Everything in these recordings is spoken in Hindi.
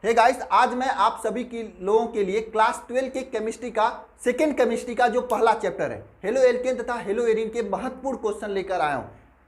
हे गाइस, आज मैं आप सभी के लोगों के लिए क्लास 12 के केमिस्ट्री का सेकेंड केमिस्ट्री का जो पहला चैप्टर है हेलो एल्केन तथा हेलो एरीन के महत्वपूर्ण क्वेश्चन लेकर आया हूं।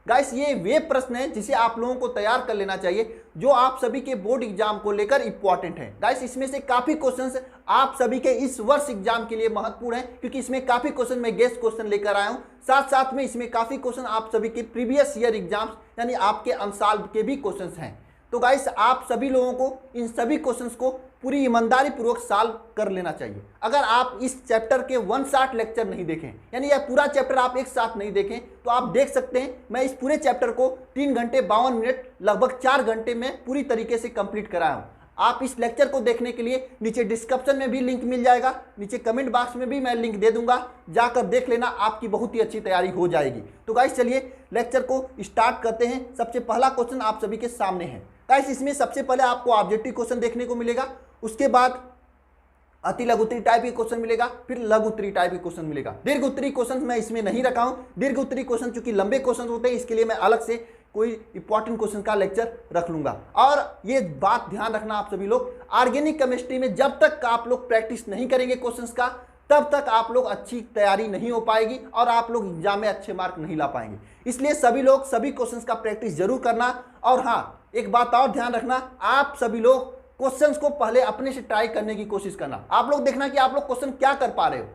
गाइस, ये वे प्रश्न हैं जिसे आप लोगों को तैयार कर लेना चाहिए, जो आप सभी के बोर्ड एग्जाम को लेकर इंपॉर्टेंट है। गाइस, इसमें से काफी क्वेश्चंस आप सभी के इस वर्ष एग्जाम के लिए महत्वपूर्ण है, क्योंकि इसमें काफी क्वेश्चन मैं गेस्ट क्वेश्चन लेकर आया हूं। साथ साथ में इसमें काफी क्वेश्चन आप सभी के प्रीवियस ईयर एग्जाम्स यानी आपके अनसॉल्व के भी क्वेश्चन हैं। तो गाइस, आप सभी लोगों को इन सभी क्वेश्चंस को पूरी ईमानदारी पूर्वक सॉल्व कर लेना चाहिए। अगर आप इस चैप्टर के वन शॉट लेक्चर नहीं देखें, यानी यह पूरा चैप्टर आप एक साथ नहीं देखें, तो आप देख सकते हैं मैं इस पूरे चैप्टर को 3 घंटे 52 मिनट लगभग 4 घंटे में पूरी तरीके से कंप्लीट कराया हूं। आप इस लेक्चर को देखने के लिए नीचे डिस्क्रिप्शन में भी लिंक मिल जाएगा, नीचे कमेंट बॉक्स में भी मैं लिंक दे दूंगा, जाकर देख लेना, आपकी बहुत ही अच्छी तैयारी हो जाएगी। तो गाइस, चलिए लेक्चर को स्टार्ट करते हैं। सबसे पहला क्वेश्चन आप सभी के सामने है। गाइस, इसमें सबसे पहले आपको ऑब्जेक्टिव क्वेश्चन देखने को मिलेगा, उसके बाद अति लघु उत्तरी टाइप के क्वेश्चन मिलेगा, फिर लघु उत्तरी टाइप के क्वेश्चन मिलेगा। दीर्घ उत्तरी क्वेश्चन मैं इसमें नहीं रखा हूं। दीर्घ उत्तरी क्वेश्चन चूंकि लंबे क्वेश्चन होते हैं, इसके लिए मैं अलग से कोई इंपॉर्टेंट क्वेश्चन का लेक्चर रख लूंगा। और ये बात ध्यान रखना आप सभी लोग, ऑर्गेनिक केमिस्ट्री में जब तक आप लोग प्रैक्टिस नहीं करेंगे क्वेश्चंस का, तब तक आप लोग अच्छी तैयारी नहीं हो पाएगी और आप लोग एग्जाम में अच्छे मार्क नहीं ला पाएंगे। इसलिए सभी लोग सभी क्वेश्चंस का प्रैक्टिस जरूर करना। और हाँ, एक बात और ध्यान रखना, आप सभी लोग क्वेश्चंस को पहले अपने से ट्राई करने की कोशिश करना। आप लोग देखना कि आप लोग क्वेश्चन क्या कर पा रहे हो।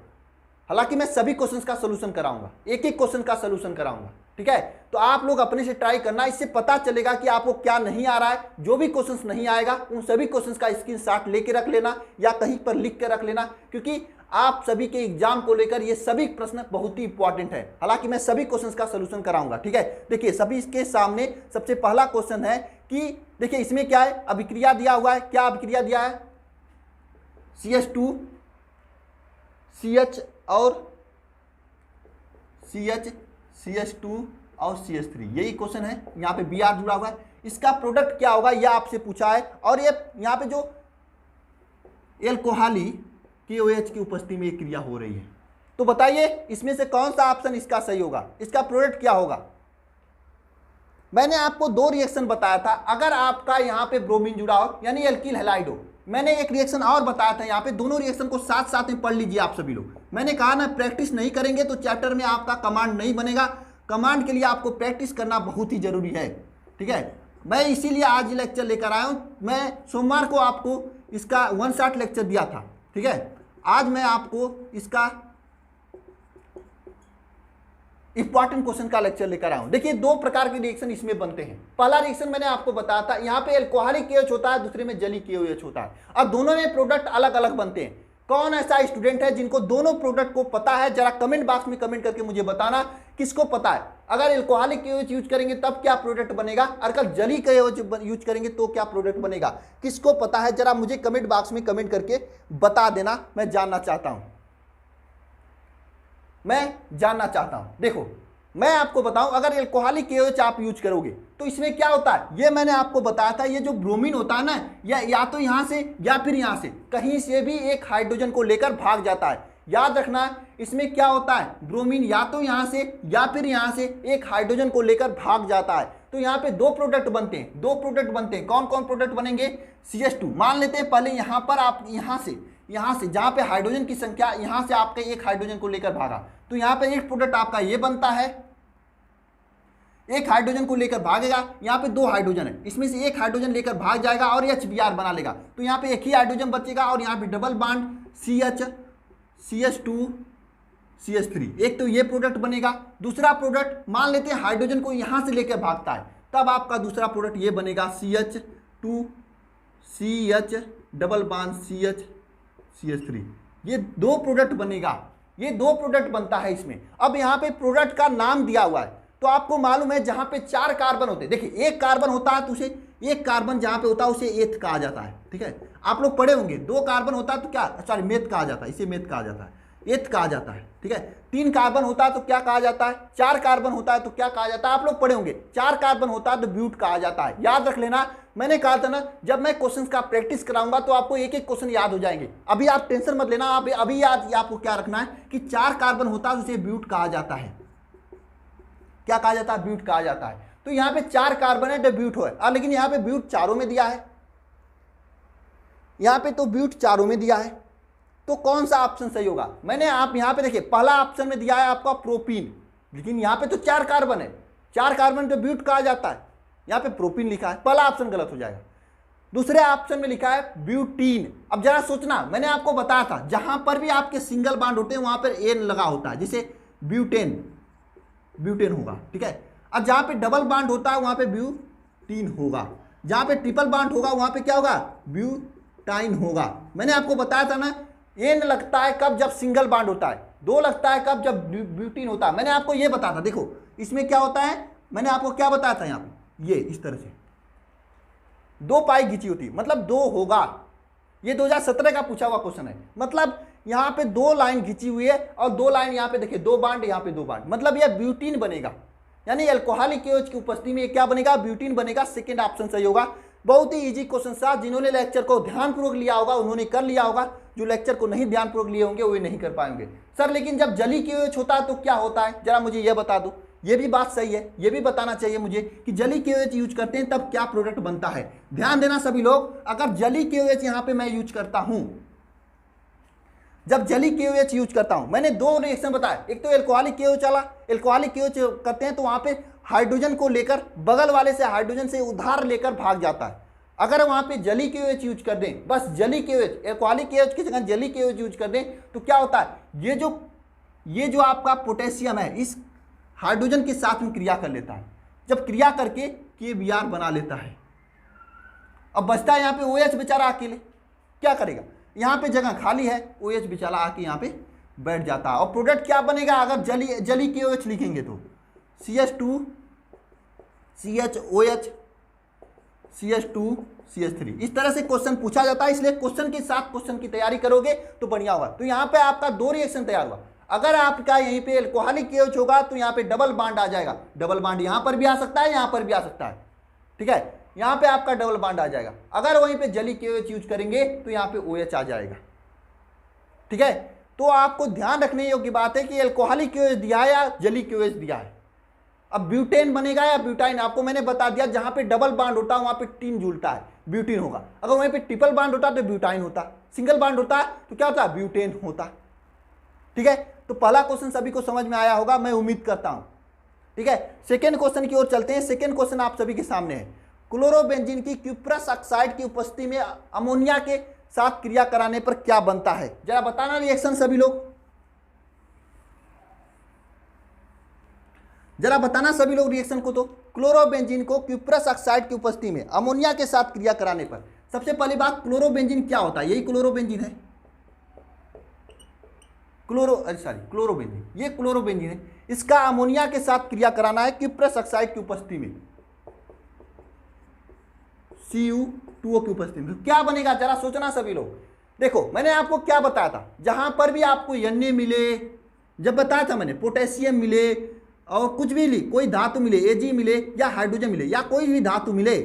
हालांकि मैं सभी क्वेश्चंस का सलूशन कराऊंगा, एक एक क्वेश्चन का सलूशन कराऊंगा, ठीक है। तो आप लोग अपने से ट्राई करना, इससे पता चलेगा कि आपको क्या नहीं आ रहा है। जो भी क्वेश्चंस नहीं आएगा उन सभी क्वेश्चंस का स्क्रीनशॉट लेके रख लेना या कहीं पर लिख के रख लेना, क्योंकि आप सभी के एग्जाम को लेकर ये सभी प्रश्न बहुत ही इंपॉर्टेंट है। हालांकि मैं सभी क्वेश्चंस का सलूशन कराऊंगा, ठीक है। देखिए, सभी के सामने सबसे पहला क्वेश्चन है कि देखिए इसमें क्या है, अभिक्रिया दिया हुआ है। क्या अभिक्रिया दिया है? CH2 CH और CH2 और CH3, यही क्वेश्चन है। यहाँ पे Br जुड़ा हुआ है, इसका प्रोडक्ट क्या होगा यह आपसे पूछा है। और ये यहाँ पे जो एल्कोहली KOH की उपस्थिति में क्रिया हो रही है, तो बताइए इसमें से कौन सा ऑप्शन इसका सही होगा, इसका प्रोडक्ट क्या होगा। मैंने आपको 2 रिएक्शन बताया था। अगर आपका यहाँ पे ब्रोमीन जुड़ा हो यानी एल्किल हैलाइड हो, मैंने एक रिएक्शन और बताया था। यहाँ पे दोनों रिएक्शन को साथ साथ में पढ़ लीजिए आप सभी लोग। मैंने कहा ना, प्रैक्टिस नहीं करेंगे तो चैप्टर में आपका कमांड नहीं बनेगा। कमांड के लिए आपको प्रैक्टिस करना बहुत ही जरूरी है, ठीक है। मैं इसीलिए आज लेक्चर लेकर आया हूँ। मैं सोमवार को आपको इसका वन शॉट लेक्चर दिया था, ठीक है। आज मैं आपको इसका इंपॉर्टेंट क्वेश्चन का लेक्चर लेकर आया हूं। देखिए, 2 प्रकार के रिएक्शन इसमें बनते हैं। पहला रिएक्शन मैंने आपको बताया था, यहाँ पे एल्कोहलिक KOH होता है, दूसरे में जली KOH होता है, और दोनों में प्रोडक्ट अलग अलग बनते हैं। कौन ऐसा स्टूडेंट है जिनको दोनों प्रोडक्ट को पता है? जरा कमेंट बॉक्स में कमेंट करके मुझे बताना किसको पता है। अगर एल्कोहलिक KOH यूज करेंगे तब क्या प्रोडक्ट बनेगा, अगर जली KOH यूज करेंगे तो क्या प्रोडक्ट बनेगा, किसको पता है? जरा मुझे कमेंट बॉक्स में कमेंट करके बता देना, मैं जानना चाहता हूं, मैं जानना चाहता हूं। देखो, मैं आपको बताऊं, अगर एल्कोहलिक KOH आप यूज करोगे तो इसमें क्या होता है, ये मैंने आपको बताया था। ये जो ब्रोमीन होता है ना, या तो यहां से या फिर यहां से, कहीं से भी एक हाइड्रोजन को लेकर भाग जाता है। याद रखना, इसमें क्या होता है, ब्रोमीन या तो यहां से या फिर यहां से एक हाइड्रोजन को लेकर भाग जाता है। तो यहाँ पे 2 प्रोडक्ट बनते हैं, 2 प्रोडक्ट बनते हैं। कौन कौन प्रोडक्ट बनेंगे? CH2 मान लेते हैं। पहले यहाँ पर आप यहाँ से जहाँ पे हाइड्रोजन की संख्या, यहाँ से आपके एक हाइड्रोजन को लेकर भागा, तो यहाँ पे एक प्रोडक्ट आपका ये बनता है, एक हाइड्रोजन को लेकर भागेगा। यहाँ पे 2 हाइड्रोजन है, इसमें से एक हाइड्रोजन लेकर भाग जाएगा और HBr बना लेगा। तो यहाँ पे एक ही हाइड्रोजन बचेगा और यहाँ पे डबल बॉन्ड CH2 CH3, एक तो ये प्रोडक्ट बनेगा। दूसरा प्रोडक्ट मान लेते हैं हाइड्रोजन को यहाँ से लेकर भागता है, तब आपका दूसरा प्रोडक्ट ये बनेगा CH2 CH double bond CH3। ये 2 प्रोडक्ट बनेगा, ये 2 प्रोडक्ट बनता है इसमें। अब यहाँ पे प्रोडक्ट का नाम दिया हुआ है, तो आपको मालूम है जहां पे 4 कार्बन होते हैं, देखिए एक कार्बन होता है तो उसे, एक कार्बन जहां पे होता है उसे एथ कहा जाता है, ठीक है। आप लोग पढ़े होंगे, 2 कार्बन होता है तो क्या, सॉरी मेथ कहा जाता है, इसे मेथ कहा जाता है, एथ कहा जाता है, ठीक है। 3 कार्बन होता है तो क्या कहा जाता है, 4 कार्बन होता है तो क्या कहा जाता है, आप लोग पढ़े होंगे। 4 कार्बन होता है तो ब्यूट कहा जाता है। याद रख लेना, मैंने कहा था ना, जब मैं क्वेश्चंस का प्रैक्टिस कराऊंगा तो आपको एक एक क्वेश्चन याद हो जाएंगे। अभी आप टेंशन मत लेना, आप अभी याद, आपको क्या रखना है कि 4 कार्बन होता है उसे ब्यूट कहा जाता है। क्या कहा जाता है, ब्यूट कहा जाता है। तो यहाँ पे 4 कार्बन है तो ब्यूट है, लेकिन यहाँ पे ब्यूट चारों में दिया है। यहाँ पे तो ब्यूट चारों में दिया है, तो कौन सा ऑप्शन सही होगा? मैंने आप यहाँ पे देखिए पहला ऑप्शन में दिया है आपका प्रोपीन, लेकिन यहाँ पे तो 4 कार्बन है, 4 कार्बन तो ब्यूट कहा जाता है, यहाँ पे प्रोपीन लिखा है, पहला ऑप्शन गलत हो जाएगा। दूसरे ऑप्शन में लिखा है ब्यूटीन। अब जरा सोचना, मैंने आपको बताया था जहां पर भी आपके सिंगल बांड होते हैं वहां पर एन लगा होता है, जैसे ब्यूटेन, ब्यूटेन होगा, ठीक है। अब जहां पे डबल बांड होता है वहां पे ब्यूटीन होगा, जहां पे ट्रिपल बांड होगा वहां पे क्या होगा? ब्यूटाइन होगा। मैंने आपको बताया था ना, एन लगता है कब? जब सिंगल बांड होता है। 2 लगता है कब? जब ब्यूटीन होता है। मैंने आपको ये बताया था, देखो इसमें क्या होता है, मैंने आपको क्या बताया था, यहाँ पे ये इस तरह से 2 पाई खींची होती है, मतलब 2 होगा। ये 2017 का पूछा हुआ क्वेश्चन है, मतलब यहाँ पे 2 लाइन खींची हुई है और 2 लाइन यहाँ पे देखिए 2 बांड, यहाँ पे 2 बांड, मतलब यह ब्यूटीन बनेगा, यानी अल्कोहलिक एओएच की उपस्थिति में क्या बनेगा? ब्यूटीन बनेगा। सेकंड ऑप्शन सही होगा। बहुत ही इजी क्वेश्चन था, जिन्होंने लेक्चर को ध्यानपूर्वक लिया होगा उन्होंने कर लिया होगा, जो लेक्चर को नहीं ध्यानपूर्वक लिए होंगे वो नहीं कर पाएंगे। सर लेकिन जब जली केओएच होता है तो क्या होता है, जरा मुझे यह बता दो। ये भी बात सही है, ये भी बताना चाहिए मुझे कि जली केओएच यूज करते हैं तब क्या प्रोडक्ट बनता है। ध्यान देना सभी लोग, अगर जली केओएच यहाँ पे मैं यूज करता हूं, जब जली केओएच यूज करता हूं, मैंने 2 रिएक्शन बताया, एक तो एल्कोहलिक केओएच वाला, एल्कोहलिक केओएच करते हैं तो वहां पे हाइड्रोजन को लेकर बगल वाले से हाइड्रोजन से उधार लेकर भाग जाता है। अगर वहां पे जली केओएच यूज कर दें, बस जली केओएच, एल्कोहलिक केओएच की जगह जली केओएच यूज कर दें तो क्या होता है, ये जो आपका पोटेशियम है इस हाइड्रोजन के साथ में क्रिया कर लेता है, जब क्रिया करके KBr बना लेता है। अब बचता है यहाँ पे OH बेचारा अकेले, क्या करेगा? यहाँ पे जगह खाली है, OH बेचारा आके यहाँ पे बैठ जाता है। और प्रोडक्ट क्या बनेगा अगर जली KOH लिखेंगे तो CH2 CHOH CH2 CH3। इस तरह से क्वेश्चन पूछा जाता है, इसलिए क्वेश्चन के साथ क्वेश्चन की तैयारी करोगे तो बढ़िया होगा। तो यहाँ पे आपका 2 रिएक्शन तैयार हुआ। अगर आपका यहीं पे एल्कोहलिक केओएच होगा तो यहाँ पे डबल बांड आ जाएगा, डबल बांड यहाँ पर भी आ सकता है, यहाँ पर भी आ सकता है, ठीक है। यहाँ पे आपका डबल बांड आ जाएगा। अगर वहीं पे जली केओएच यूज करेंगे तो यहाँ पे OH आ जाएगा, ठीक है। तो आपको ध्यान रखने योग्य बात है कि एल्कोहलिक केओएच दिया है या जली केओएच दिया है। अब ब्यूटेन बनेगा या ब्यूटाइन, आपको मैंने बता दिया, जहां पे डबल बांड होता है वहां पे टीन जुड़ता है, ब्यूटीन होगा। अगर वहीं पे ट्रिपल बांड होता तो ब्यूटाइन होता, सिंगल बांड होता तो क्या होता? ब्यूटेन होता, ठीक है। तो पहला क्वेश्चन सभी को समझ में आया होगा, मैं उम्मीद करता हूं, ठीक है। सेकेंड क्वेश्चन की ओर चलते हैं। सेकेंड क्वेश्चन आप सभी के सामने है, क्लोरोबेंजीन की क्यूप्रस ऑक्साइड की उपस्थिति में अमोनिया के साथ क्रिया कराने पर क्या बनता है? जरा बताना रिएक्शन सभी लोग, जरा बताना सभी लोग रिएक्शन को। तो क्लोरोबेंजीन को क्यूप्रस ऑक्साइड की उपस्थिति में अमोनिया के साथ क्रिया कराने पर, सबसे पहली बात क्लोरोबेंजीन क्या होता है? यही क्लोरोबेंजीन है, क्लोरोबेंजीन, ये क्लोरोबेंजीन है। इसका अमोनिया के साथ क्रिया कराना है क्यूप्रस ऑक्साइड की उपस्थिति में, Cu2O की उपस्थिति में, क्या बनेगा? जरा सोचना सभी लोग। देखो मैंने आपको क्या बताया था, जहां पर भी आपको Na मिले, जब बताया था मैंने पोटेशियम मिले और कुछ भी कोई धातु मिले, Ag मिले या हाइड्रोजन मिले या कोई भी धातु मिले,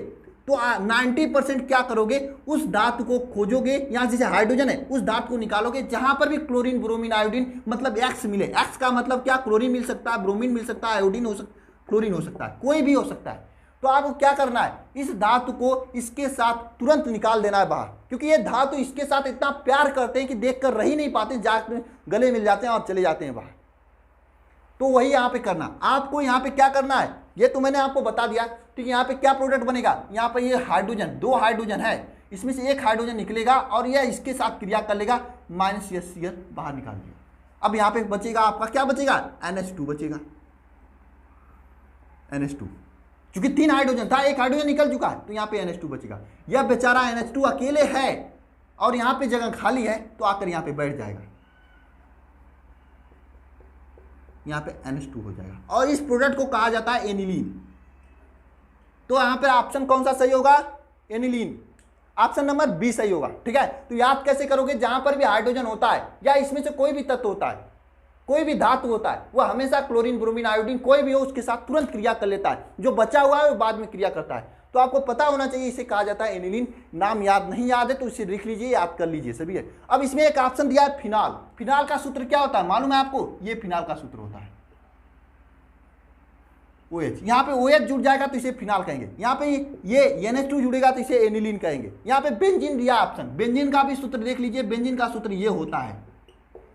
तो 90% क्या करोगे? उस धातु को खोजोगे, यहाँ जैसे हाइड्रोजन है उस धातु को निकालोगे जहां पर भी क्लोरीन ब्रोमीन आयोडीन मतलब X मिले। X का मतलब क्या? क्लोरीन मिल सकता है, ब्रोमीन मिल सकता है, आयोडीन हो सकता, क्लोरीन हो सकता है, कोई भी हो सकता है। तो आपको क्या करना है? इस धातु को इसके साथ तुरंत निकाल देना है बाहर, क्योंकि ये धातु इसके साथ इतना प्यार करते हैं कि देख कर रह ही नहीं पाते, जाकर गले मिल जाते हैं और चले जाते हैं बाहर। तो वही यहाँ पे करना, आपको यहाँ पे क्या करना है ये तो मैंने आपको बता दिया, ठीक है। यहाँ पे क्या प्रोडक्ट बनेगा? यहाँ पे ये हाइड्रोजन, 2 हाइड्रोजन है, इसमें से एक हाइड्रोजन निकलेगा और यह इसके साथ क्रिया कर लेगा, -Cl बाहर निकाल दिया। अब यहाँ पे बचेगा आपका, क्या बचेगा? NH2 बचेगा, NH2, क्योंकि 3 हाइड्रोजन था, एक हाइड्रोजन निकल चुका है तो यहाँ पे NH2 बचेगा। यह बेचारा NH2 अकेले है और यहाँ पे जगह खाली है तो आकर यहाँ पे बैठ जाएगा, यहाँ पे NH2 हो जाएगा और इस प्रोडक्ट को कहा जाता है एनिलीन। तो यहाँ पे ऑप्शन कौन सा सही होगा? एनिलीन, ऑप्शन नंबर बी सही होगा, ठीक है। तो याद कैसे करोगे? जहां पर भी हाइड्रोजन होता है या इसमें से कोई भी तत्व होता है, कोई भी धातु होता है, वह हमेशा क्लोरीन ब्रोमीन आयोडीन कोई भी हो उसके साथ तुरंत क्रिया कर लेता है, जो बचा हुआ है वो बाद में क्रिया करता है। तो आपको पता होना चाहिए, इसे कहा जाता है एनिलीन। नाम याद नहीं याद है तो इसे लिख लीजिए, याद कर लीजिए सभी है। अब इसमें एक ऑप्शन दिया है फिनाल। फिनाल का सूत्र क्या होता है मालूम है आपको? ये फिनाल का सूत्र होता है, OH, यहाँ पे OH जुड़ जाएगा तो इसे फिनाल कहेंगे। यहाँ पे ये NH2 जुड़ेगा तो इसे एनिलीन कहेंगे। यहाँ पे बेंजीन दिया ऑप्शन, बेंजीन का भी सूत्र देख लीजिए, बेंजीन का सूत्र ये होता है,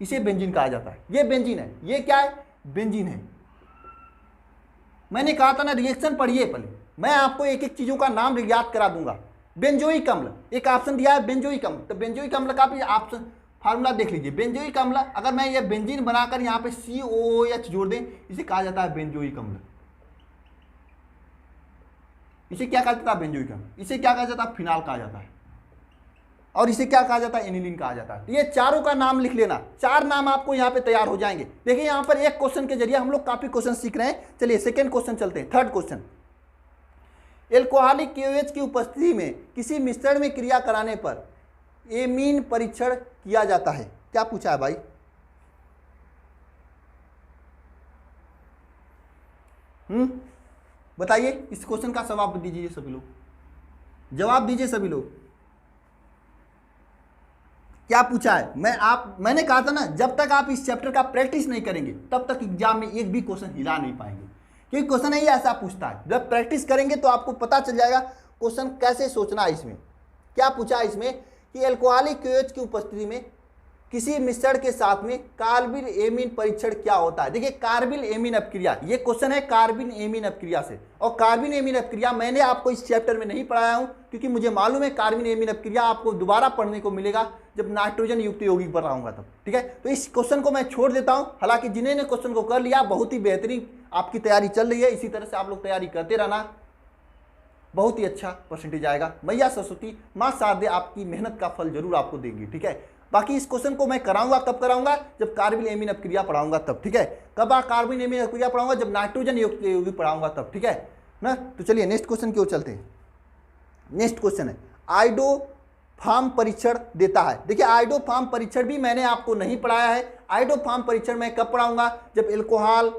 इसे बेंजीन कहा जाता है। ये बेंजीन है, ये क्या है, बेंजीन है। मैंने कहा था ना रिएक्शन पढ़िए पहले, मैं आपको एक एक चीजों का नाम याद करा दूंगा। बेंजोइक अम्ल, एक ऑप्शन दिया है बेंजोइक अम्ल, तो बेंजोइक अम्ल का भी ऑप्शन फार्मूला देख लीजिए। बेंजोइक अम्ल, अगर मैं ये बेंजीन बनाकर यहाँ पे COOH जोड़ दें, इसे कहा जाता है बेंजोइक अम्ल। इसे क्या कहा जाता है, बेंजोइक अम्ल। इसे क्या कहा जाता है, फिनाल कहा जाता है। और इसे क्या कहा जाता है, एनिलीन कहा जाता है। ये चारों का नाम लिख लेना, 4 नाम आपको यहाँ पे तैयार हो जाएंगे। देखिए यहाँ पर एक क्वेश्चन के जरिए हम लोग काफी क्वेश्चन सीख रहे हैं। चलिए सेकेंड क्वेश्चन चलते हैं, थर्ड क्वेश्चन। एल्कोहलिक KOH की उपस्थिति में किसी मिश्रण में क्रिया कराने पर एमीन परीक्षण किया जाता है। क्या पूछा है भाई, बताइए। इस क्वेश्चन का जवाब दीजिए सभी लोग, जवाब दीजिए सभी लोग। क्या पूछा है, मैंने कहा था ना, जब तक आप इस चैप्टर का प्रैक्टिस नहीं करेंगे तब तक एग्जाम में एक भी क्वेश्चन हिला नहीं पाएंगे, क्योंकि क्वेश्चन ही ऐसा पूछता है। जब प्रैक्टिस करेंगे तो आपको पता चल जाएगा क्वेश्चन कैसे सोचना है। इसमें क्या पूछा है, इसमें कि एल्कोहलिक KOH की उपस्थिति में किसी मिश्रण के साथ में कार्बिल एमीन परीक्षण क्या होता है। देखिए कार्बिल एमीन अपक्रिया, ये क्वेश्चन है कार्बिल एमीन अपक्रिया से। और कार्बिल एमीन अपक्रिया मैंने आपको इस चैप्टर में नहीं पढ़ाया हूं, क्योंकि मुझे मालूम है कार्बिल एमीन अपक्रिया आपको दोबारा पढ़ने को मिलेगा जब नाइट्रोजन युक्त यौगिक पढ़ाऊंगा तब, ठीक है। तो इस क्वेश्चन को मैं छोड़ देता हूं। हालांकि जिन्होंने क्वेश्चन को कर लिया, बहुत ही बेहतरीन आपकी तैयारी चल रही है, इसी तरह से आप लोग तैयारी करते रहना, बहुत ही अच्छा परसेंटेज आएगा। मैया सरस्वती माँ शारदे आपकी मेहनत का फल जरूर आपको देंगी, ठीक है। बाकी इस क्वेश्चन को मैं कराऊंगा, कब कराऊंगा, जब कार्बिल एमीन अपक्रिया पढ़ाऊंगा तब, ठीक है। कब कार्बिल एमीन अपक्रिया पढ़ाऊंगा, जब नाइट्रोजन युक्त यौगिक पढ़ाऊंगा तब, ठीक है ना। तो चलिए नेक्स्ट क्वेश्चन की ओर चलते हैं। नेक्स्ट क्वेश्चन है आइडोफार्म परीक्षण देता है। देखिए आइडोफार्म परीक्षण भी मैंने आपको नहीं पढ़ाया है। आइडोफार्म परीक्षण मैं कब पढ़ाऊंगा, जब एल्कोहल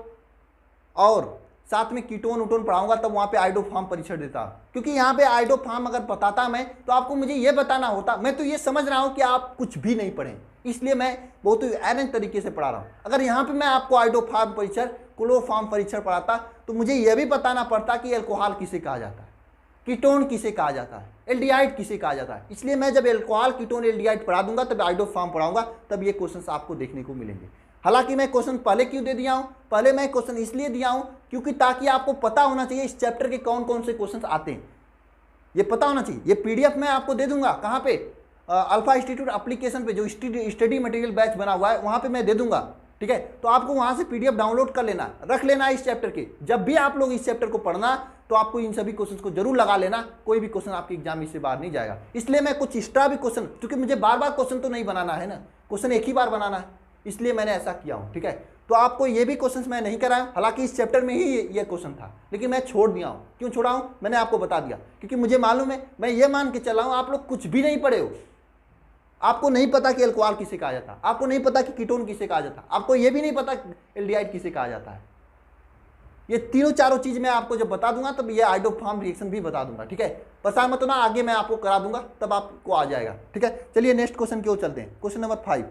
और साथ में कीटोन उटोन पढ़ाऊंगा तब वहां पे आइडोफार्म परीक्षण देता। क्योंकि यहाँ पे आइडोफार्म अगर बताता मैं तो आपको मुझे ये बताना होता। मैं तो ये समझ रहा हूँ कि आप कुछ भी नहीं पढ़ें, इसलिए मैं बहुत ही अरेंज तरीके से पढ़ा रहा हूँ। अगर यहाँ पे मैं आपको आइडोफार्म परीक्षण, क्लोरोफार्म परीक्षण पढ़ाता तो मुझे यह भी बताना पड़ता कि एल्कोहल किसे कहा जाता है, कीटोन किसे कहा जाता है, एल्डिहाइड किसे कहा जाता है। इसलिए मैं जब एल्कोहल कीटोन एल्डिहाइड पढ़ा दूंगा तब आइडोफार्म पढ़ाऊंगा, तब ये क्वेश्चन आपको देखने को मिलेंगे। हालांकि मैं क्वेश्चन पहले क्यों दे दिया हूं, पहले मैं क्वेश्चन इसलिए दिया हूं क्योंकि ताकि आपको पता होना चाहिए इस चैप्टर के कौन कौन से क्वेश्चन आते हैं, ये पता होना चाहिए। ये PDF मैं आपको दे दूंगा, कहाँ पे, अल्फा इंस्टीट्यूट एप्लीकेशन पे जो स्टडी मटेरियल बैच बना हुआ है वहां पे मैं दे दूंगा, ठीक है। तो आपको वहां से PDF डाउनलोड कर लेना, रख लेना इस चैप्टर के। जब भी आप लोग इस चैप्टर को पढ़ना तो आपको इन सभी क्वेश्चन को जरूर लगा लेना, कोई भी क्वेश्चन आपके एग्जाम में से बाहर नहीं जाएगा। इसलिए मैं कुछ एक्स्ट्रा भी क्वेश्चन, क्योंकि मुझे बार बार क्वेश्चन तो नहीं बनाना है ना, क्वेश्चन एक ही बार बनाना है, इसलिए मैंने ऐसा किया हूं, ठीक है। तो आपको ये भी क्वेश्चंस मैं नहीं कराया, हालांकि इस चैप्टर में ही ये क्वेश्चन था, लेकिन मैं छोड़ दिया हूं। क्यों छोड़ा हूं, मैंने आपको बता दिया, क्योंकि मुझे मालूम है, मैं ये मान के चला हूं आप लोग कुछ भी नहीं पढ़े हो। आपको नहीं पता कि एल्कोहल किसे कहा जाता, आपको नहीं पता कि कीटोन किसे कहा जाता, आपको ये भी नहीं पता एल्डिहाइड किसे कहा जाता है। ये तीनों चारों चीज मैं आपको जब बता दूंगा तब ये आइडोफार्म रिएक्शन भी बता दूंगा, ठीक है। पता मत ना, आगे मैं आपको करा दूंगा तब आपको आ जाएगा, ठीक है। चलिए नेक्स्ट क्वेश्चन की ओर चलते हैं। क्वेश्चन नंबर 5,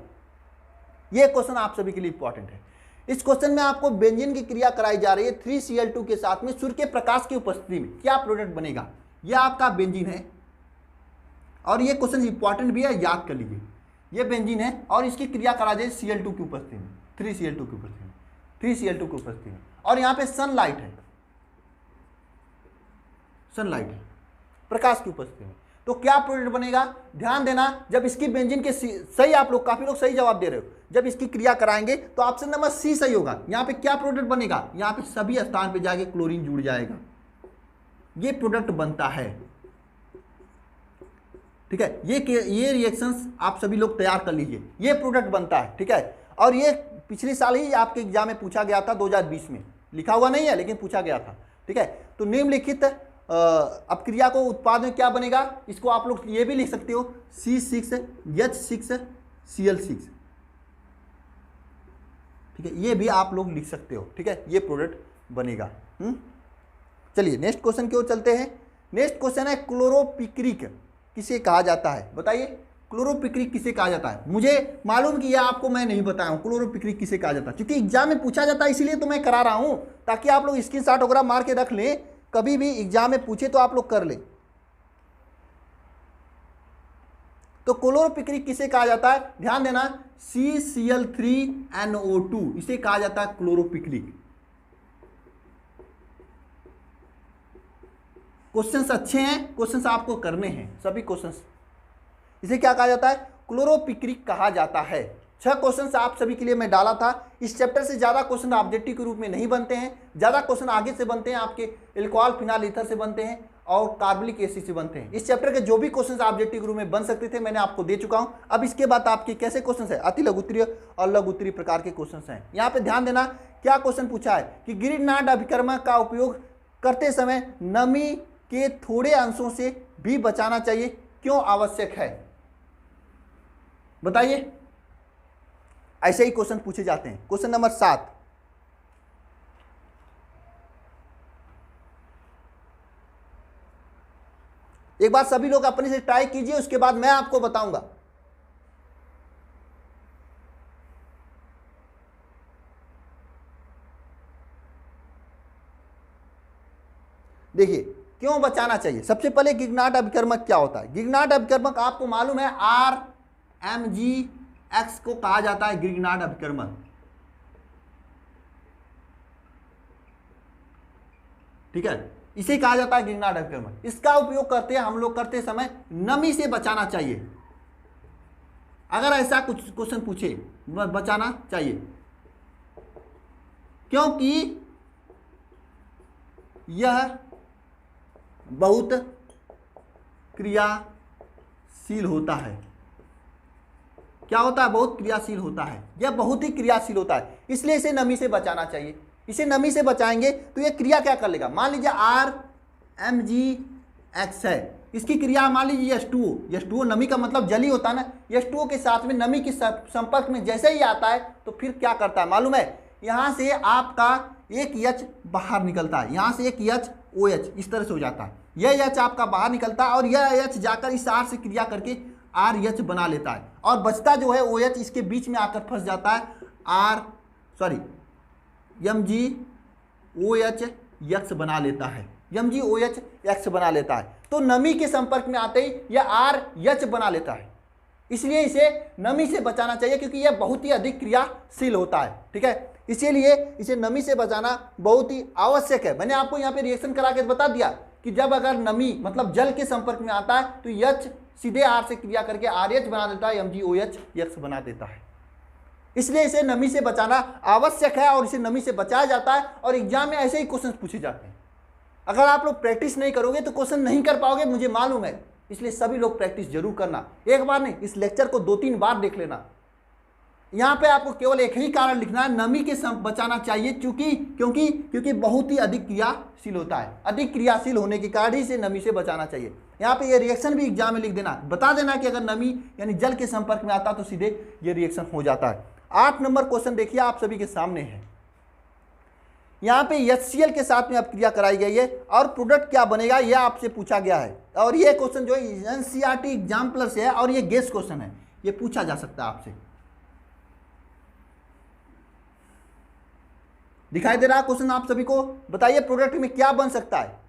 ये क्वेश्चन आप सभी के लिए इंपॉर्टेंट है। इस क्वेश्चन में आपको बेंजीन की क्रिया कराई जा रही है 3Cl2 के साथ में सूर्य के प्रकाश की उपस्थिति में, क्या प्रोडक्ट बनेगा। यह आपका बेंजीन है और ये क्वेश्चन इंपॉर्टेंट भी है, याद कर लीजिए। ये बेंजीन है और इसकी क्रिया करा जाए Cl2 की उपस्थिति में, 3Cl2 की उपस्थिति में, 3Cl2 की उपस्थिति में। और यहाँ पे सनलाइट है, सनलाइट है, प्रकाश की उपस्थिति में, तो क्या प्रोडक्ट बनेगा। ध्यान देना, जब इसकी बेंजीन के सही, आप लोग काफी लोग सही जवाब दे रहे हो, जब इसकी क्रिया कराएंगे तो ऑप्शन नंबर C सही होगा। यहाँ पे क्या प्रोडक्ट बनेगा, यहाँ पे सभी स्थान पे जाके क्लोरीन जुड़ जाएगा, ये प्रोडक्ट बनता है, ठीक है। ये रिएक्शंस आप सभी लोग तैयार कर लीजिए, ये प्रोडक्ट बनता है, ठीक है। और ये पिछले साल ही आपके एग्जाम में पूछा गया था, 2020 में, लिखा हुआ नहीं है लेकिन पूछा गया था, ठीक है। तो निम्नलिखित अपक्रिया को उत्पाद में क्या बनेगा, इसको आप लोग ये भी लिख सकते हो C6H6Cl6, ठीक है, ये भी आप लोग लिख सकते हो, ठीक है। ये प्रोडक्ट बनेगा। चलिए नेक्स्ट क्वेश्चन की ओर चलते हैं। नेक्स्ट क्वेश्चन है क्लोरोपिक्रिक किसे कहा जाता है, बताइए। क्लोरोपिक्रिक किसे कहा जाता है? मुझे मालूम कि यह आपको मैं नहीं बताया हूँ क्लोरोपिक्रिक किसे कहा जाता है, क्योंकि एग्जाम में पूछा जाता है, इसीलिए तो मैं करा रहा हूँ ताकि आप लोग स्क्रीनशॉट वगैरह मार के रख लें, कभी भी एग्जाम में पूछे तो आप लोग कर लें। तो क्लोरोपिक्रिक किसे कहा जाता है? ध्यान देना, CCl3NO2 इसे कहा जाता है क्लोरोपिक्रिक। क्वेश्चंस अच्छे हैं, क्वेश्चंस आपको करने हैं सभी क्वेश्चंस। इसे क्या कहा जाता है? क्लोरोपिक्रिक कहा जाता है। 6 क्वेश्चंस आप सभी के लिए मैं डाला था। इस चैप्टर से ज़्यादा क्वेश्चन ऑब्जेक्टिव के रूप में नहीं बनते हैं, ज़्यादा क्वेश्चन आगे से बनते हैं, आपके एल्कोहल फिनाइल ईथर से बनते हैं और कार्बोलिक एसिड से बनते हैं। इस चैप्टर के जो भी क्वेश्चन ऑब्जेक्टिव के रूप में बन सकते थे मैंने आपको दे चुका हूँ। अब इसके बाद आपके कैसे क्वेश्चन है? अति लघुत्तरीय और लघुत्तरीय प्रकार के क्वेश्चन हैं। यहाँ पे ध्यान देना, क्या क्वेश्चन पूछा है कि ग्रीनहार्ड अभिकर्मक का उपयोग करते समय नमी के थोड़े अंशों से भी बचाना चाहिए, क्यों आवश्यक है? बताइए। ऐसे ही क्वेश्चन पूछे जाते हैं। क्वेश्चन नंबर 7, एक बार सभी लोग अपने से ट्राई कीजिए, उसके बाद मैं आपको बताऊंगा। देखिए क्यों बचाना चाहिए। सबसे पहले ग्रिग्नार्ड अभिकर्मक क्या होता है? ग्रिग्नार्ड अभिकर्मक आपको मालूम है RMgX को कहा जाता है ग्रिग्नार्ड अभिकर्मक। ठीक है, इसे कहा जाता है ग्रिग्नार्ड अभिकर्मक। इसका उपयोग करते हैं हम लोग करते समय नमी से बचाना चाहिए। अगर ऐसा कुछ क्वेश्चन पूछे बचाना चाहिए, क्योंकि यह बहुत क्रियाशील होता है। क्या होता है? बहुत क्रियाशील होता है। यह बहुत ही क्रियाशील होता है, इसलिए इसे नमी से बचाना चाहिए। इसे नमी से बचाएंगे तो यह क्रिया क्या कर लेगा? मान लीजिए RMgX है, इसकी क्रिया मान लीजिए H2O। H2O नमी का मतलब जल ही होता है ना। H2O के साथ में नमी के संपर्क में जैसे ही आता है तो फिर क्या करता है मालूम है? यहाँ से आपका एक H बाहर निकलता है, यहाँ से एक HOH इस तरह से हो जाता है। यह H आपका बाहर निकलता है और यह H जाकर इस R से क्रिया करके RH बना लेता है, और बचता जो है OH इसके बीच में आकर फंस जाता है MgOH बना लेता है। MgOH बना लेता है। तो नमी के संपर्क में आते ही यह RH बना लेता है, इसलिए इसे नमी से बचाना चाहिए, क्योंकि यह बहुत ही अधिक क्रियाशील होता है। ठीक है, इसीलिए इसे नमी से बचाना बहुत ही आवश्यक है। मैंने आपको यहाँ पे रिएक्शन करा के बता दिया कि जब अगर नमी मतलब जल के संपर्क में आता है तो H सीधे R से क्रिया करके RH बना देता है, MgOH बना देता है। इसलिए इसे नमी से बचाना आवश्यक है और इसे नमी से बचाया जाता है, और एग्जाम में ऐसे ही क्वेश्चन पूछे जाते हैं। अगर आप लोग प्रैक्टिस नहीं करोगे तो क्वेश्चन नहीं कर पाओगे, मुझे मालूम है। इसलिए सभी लोग प्रैक्टिस जरूर करना, एक बार नहीं, इस लेक्चर को 2-3 बार देख लेना। यहाँ पे आपको केवल एक ही कारण लिखना है, नमी के बचाना चाहिए, क्योंकि बहुत ही अधिक क्रियाशील होता है। अधिक क्रियाशील होने के कारण ही इसे नमी से बचाना चाहिए। यहाँ पे ये रिएक्शन भी एग्जाम में लिख देना, बता देना कि अगर नमी यानी जल के संपर्क में आता तो सीधे ये रिएक्शन हो जाता है। 8 नंबर क्वेश्चन देखिए, आप सभी के सामने है। यहाँ पे HCl के साथ में अब क्रिया कराई गई है और प्रोडक्ट क्या बनेगा यह आपसे पूछा गया है। और ये क्वेश्चन जो है NCERT एग्जाम्पलर से है और ये गेस क्वेश्चन है, ये पूछा जा सकता है आपसे। दिखाई दे रहा है क्वेश्चन आप सभी को? बताइए प्रोडक्ट में क्या बन सकता है?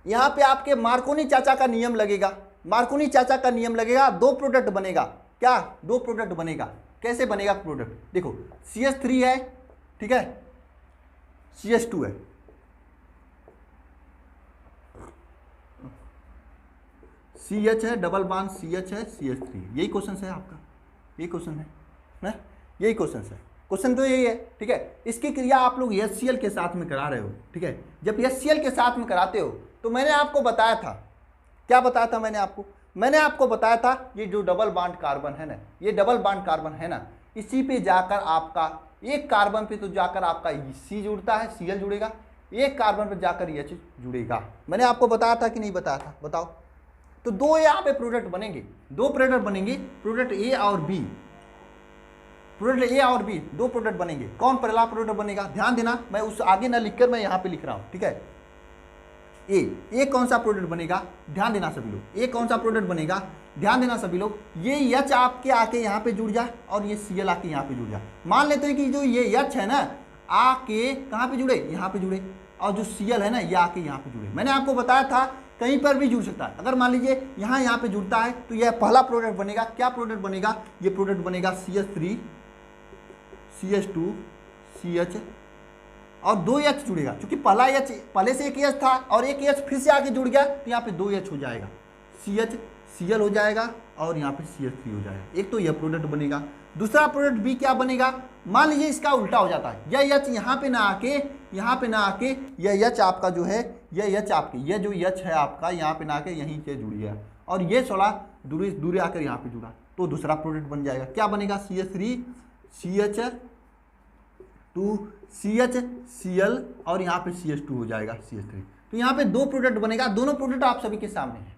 यहां पे आपके मार्कोनी चाचा का नियम लगेगा। मार्कोनी चाचा का नियम लगेगा, 2 प्रोडक्ट बनेगा। क्या? 2 प्रोडक्ट बनेगा। कैसे बनेगा प्रोडक्ट? देखो CH3 है, ठीक है, CH2 है, CH है, डबल बॉन्ड CH है, CH3। यही क्वेश्चन है आपका, यही क्वेश्चन है ना, यही क्वेश्चन है। क्वेश्चन तो यही है, ठीक है। इसकी क्रिया आप लोग HCl के साथ में करा रहे हो, ठीक है। जब HCl के साथ में कराते हो तो मैंने आपको बताया था, क्या बताया था मैंने आपको बताया था, ये जो डबल बॉन्ड कार्बन है ना, ये डबल बॉन्ड कार्बन है ना, इसी पे जाकर आपका एक कार्बन पे तो जाकर आपका C जुड़ता है, Cl जुड़ेगा, एक कार्बन पे जाकर H जुड़ेगा। मैंने आपको बताया था कि नहीं बताया था? बताओ। तो 2 यहाँ पे प्रोडक्ट बनेंगे, 2 प्रोडक्ट बनेंगे, प्रोडक्ट A और B। प्रोडक्ट ए और बी, दो प्रोडक्ट बनेंगे। कौन पहला प्रोडक्ट बनेगा, ध्यान देना, मैं उस आगे ना लिखकर मैं यहाँ पे लिख रहा हूँ, ठीक है। ए कौन सा प्रोडक्ट बनेगा, ध्यान देना सभी लोग, ए कौन सा प्रोडक्ट बनेगा, ध्यान देना सभी लोग। ये एच आपके आके यहाँ पे जुड़ जाए और ये सी एल आके यहाँ पे जुड़ जाए। मान लेते हैं कि जो ये एच है ना आके कहाँ पे जुड़े, यहाँ पे जुड़े, और जो सी एल है ना ये आके यहाँ पे जुड़े। मैंने आपको बताया था कहीं पर भी जुड़ सकता है। अगर मान लीजिए यहाँ पे जुड़ता है तो यह पहला प्रोडक्ट बनेगा। क्या प्रोडक्ट बनेगा, ये प्रोडक्ट बनेगा CH3 CH2 CH और 2 H जुड़ेगा, क्योंकि पहला H पहले से एक H था और एक H फिर से आके जुड़ गया तो यहाँ पे 2 H हो जाएगा, CH Cl हो जाएगा और यहाँ पे CH3 हो जाएगा। एक तो यह प्रोडक्ट बनेगा। दूसरा प्रोडक्ट B क्या बनेगा, मान लीजिए इसका उल्टा हो जाता है, यह H यहाँ पे ना आके यह H आपका जो है, यह H आपके, यह जो H है आपका यहाँ पे ना आके यहीं के जुड़ गया और ये थोड़ा दूरी आकर यहाँ पे जुड़ा, तो दूसरा प्रोडक्ट बन जाएगा। क्या बनेगा, CH3 CH2 CH Cl और यहाँ पे CH2 हो जाएगा CH3। तो यहाँ पे दो प्रोडक्ट बनेगा। दोनों प्रोडक्ट आप सभी के सामने है।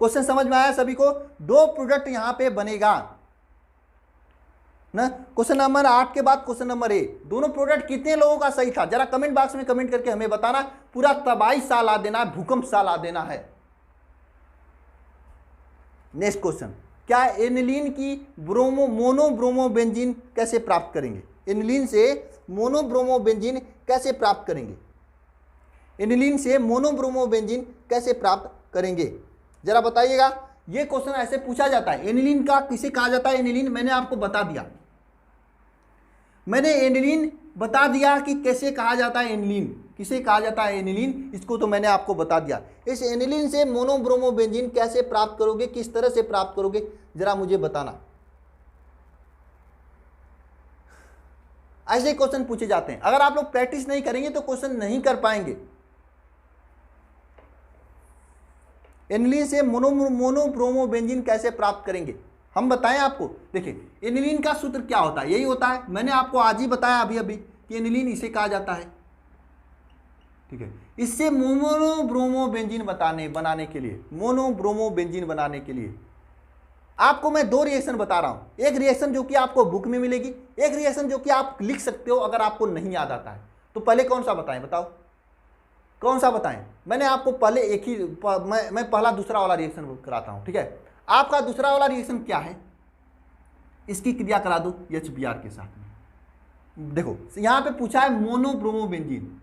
क्वेश्चन समझ में आया सभी को, दो प्रोडक्ट यहाँ पे बनेगा ना। क्वेश्चन नंबर 8 के बाद क्वेश्चन नंबर ए, दोनों प्रोडक्ट कितने लोगों का सही था, जरा कमेंट बॉक्स में कमेंट करके हमें बताना। पूरा तबाही सा ला देना है, भूकंप सा ला देना है। नेक्स्ट क्वेश्चन, क्या एनिलीन की मोनोब्रोमोबेंजीन कैसे प्राप्त करेंगे, एनिलीन से मोनोब्रोमोबेंजीन कैसे प्राप्त करेंगे, एनिलीन से मोनोब्रोमोबेंजीन कैसे प्राप्त करेंगे, जरा बताइएगा। ये क्वेश्चन ऐसे पूछा जाता है। एनिलीन का किसे कहा जाता है, एनिलीन मैंने आपको बता दिया, मैंने एनिलीन बता दिया कि कैसे कहा जाता है, एनिलीन किसे कहा जाता है, एनिलीन, इसको तो मैंने आपको बता दिया। इस एनिलीन से मोनोब्रोमोबेंजीन कैसे प्राप्त करोगे, किस तरह से प्राप्त करोगे, जरा मुझे बताना। ऐसे क्वेश्चन पूछे जाते हैं। अगर आप लोग प्रैक्टिस नहीं करेंगे तो क्वेश्चन नहीं कर पाएंगे। एनिलीन से मोनोब्रोमोबेंजीन कैसे प्राप्त करेंगे, हम बताएं आपको। देखिए एनिलीन का सूत्र क्या होता है, यही होता है, मैंने आपको आज ही बताया अभी कि एनिलीन इसे कहा जाता है, ठीक है। इससे मोनोब्रोमोबेंजीन बनाने के लिए, मोनोब्रोमोबेंजीन बनाने के लिए आपको मैं दो रिएक्शन बता रहा हूं। एक रिएक्शन जो कि आपको बुक में मिलेगी, एक रिएक्शन जो कि आप लिख सकते हो अगर आपको नहीं याद आता है। तो पहले कौन सा बताएं, बताओ कौन सा बताएं। मैंने आपको पहले एक ही मैं पहला दूसरा वाला रिएक्शन कराता हूं, ठीक है। आपका दूसरा वाला रिएक्शन क्या है, इसकी क्रिया करा दो HBr के साथ में। देखो यहां पे पूछा है मोनोब्रोमोबेंजीन,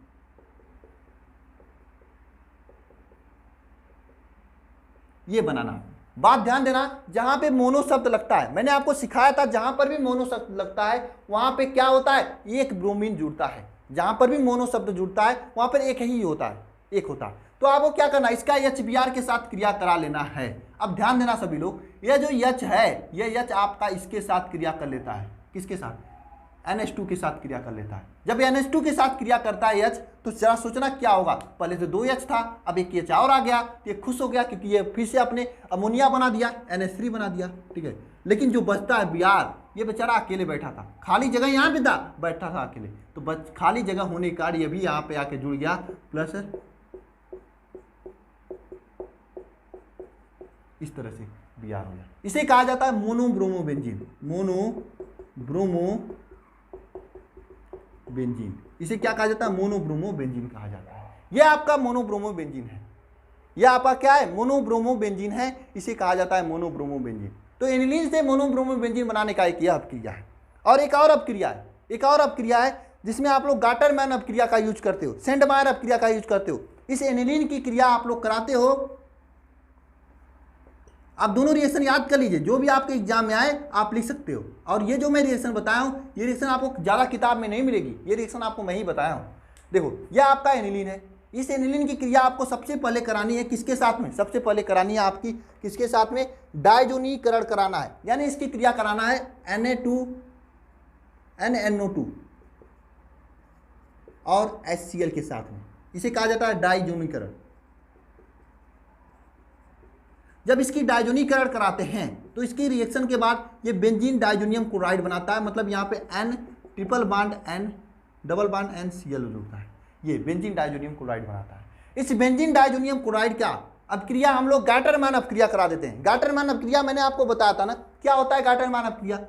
ये बनाना। बात ध्यान देना, जहां पे मोनो शब्द लगता है, मैंने आपको सिखाया था जहां पर भी मोनो शब्द लगता है वहां पे क्या होता है, एक ब्रोमीन जुड़ता है। जहां पर भी मोनो शब्द जुड़ता है वहां पर एक ही होता है, एक होता है। तो आपको क्या करना है, इसका HBr के साथ क्रिया करा लेना है। अब ध्यान देना सभी लोग, यह जो H है, यह H आपका इसके साथ क्रिया कर लेता है, किसके साथ, NH2 के साथ क्रिया कर लेता है। जब NH2 के साथ क्रिया करता है H, तो जरा सोचना क्या होगा, पहले तो 2 H था, अब एक H और आ गया, तो ये खुश हो गया क्योंकि ये फिर से अपने अमोनिया बना दिया, NH3 बना दिया, ठीक है। लेकिन जो बचता है Br, ये बेचारा अकेले बैठा था, खाली जगह यहाँ पे था, बैठा था अकेले, तो खाली जगह होने के कारण ये भी यहाँ पे आके जुड़ गया, प्लस इस तरह से Br हो गया। इसे कहा जाता है मोनोब्रोमोबेंजीन, मोनोब्रोमोबेंजीन, इसे क्या कहा जाता है, मोनोब्रोमोबेंजीन कहा जाता है। यह आपका मोनोब्रोमोबेंजीन है, यह आपका क्या है, मोनोब्रोमोबेंजीन है, इसे कहा जाता है मोनोब्रोमोबेंजीन। तो एनिलीन से मोनोब्रोमोबेंजीन बनाने का एक यह अपक्रिया है। और एक और अपक्रिया है, एक और अपक्रिया है जिसमें आप लोग गाटरमैन अपक्रिया का यूज करते हो, सेंडमायर अपक्रिया का यूज करते हो। इस एनिलीन की क्रिया आप लोग कराते हो। आप दोनों रिएक्शन याद कर लीजिए, जो भी आपके एग्जाम में आए आप लिख सकते हो। और ये जो मैं रिएक्शन बताया हूँ, ये रिएक्शन आपको ज़्यादा किताब में नहीं मिलेगी, ये रिएक्शन आपको मैं ही बताया हूँ। देखो यह आपका एनिलीन है, इस एनिलीन की क्रिया आपको सबसे पहले करानी है किसके साथ में, सबसे पहले करानी है आपकी किसके साथ में, डायजोनीकरण कराना है, यानी इसकी क्रिया कराना है NaNO2 और HCl के साथ में, इसे कहा जाता है डायजोनीकरण। जब इसकी डायजोनीकरण कराते हैं तो इसकी रिएक्शन के बाद ये बेंजीन डायजोनियम क्लोराइड बनाता है, मतलब यहाँ पे N triple bond N double bond NCl होता है, ये बेंजीन डायजोनियम क्लोराइड बनाता है। इस बेंजीन डायजोनियम क्लोराइड का अपक्रिया हम लोग गाटरमैन अपक्रिया करा देते हैं। गाटरमैन अपक्रिया मैंने आपको बताया था ना, क्या होता है गाटरमैन अपक्रिया,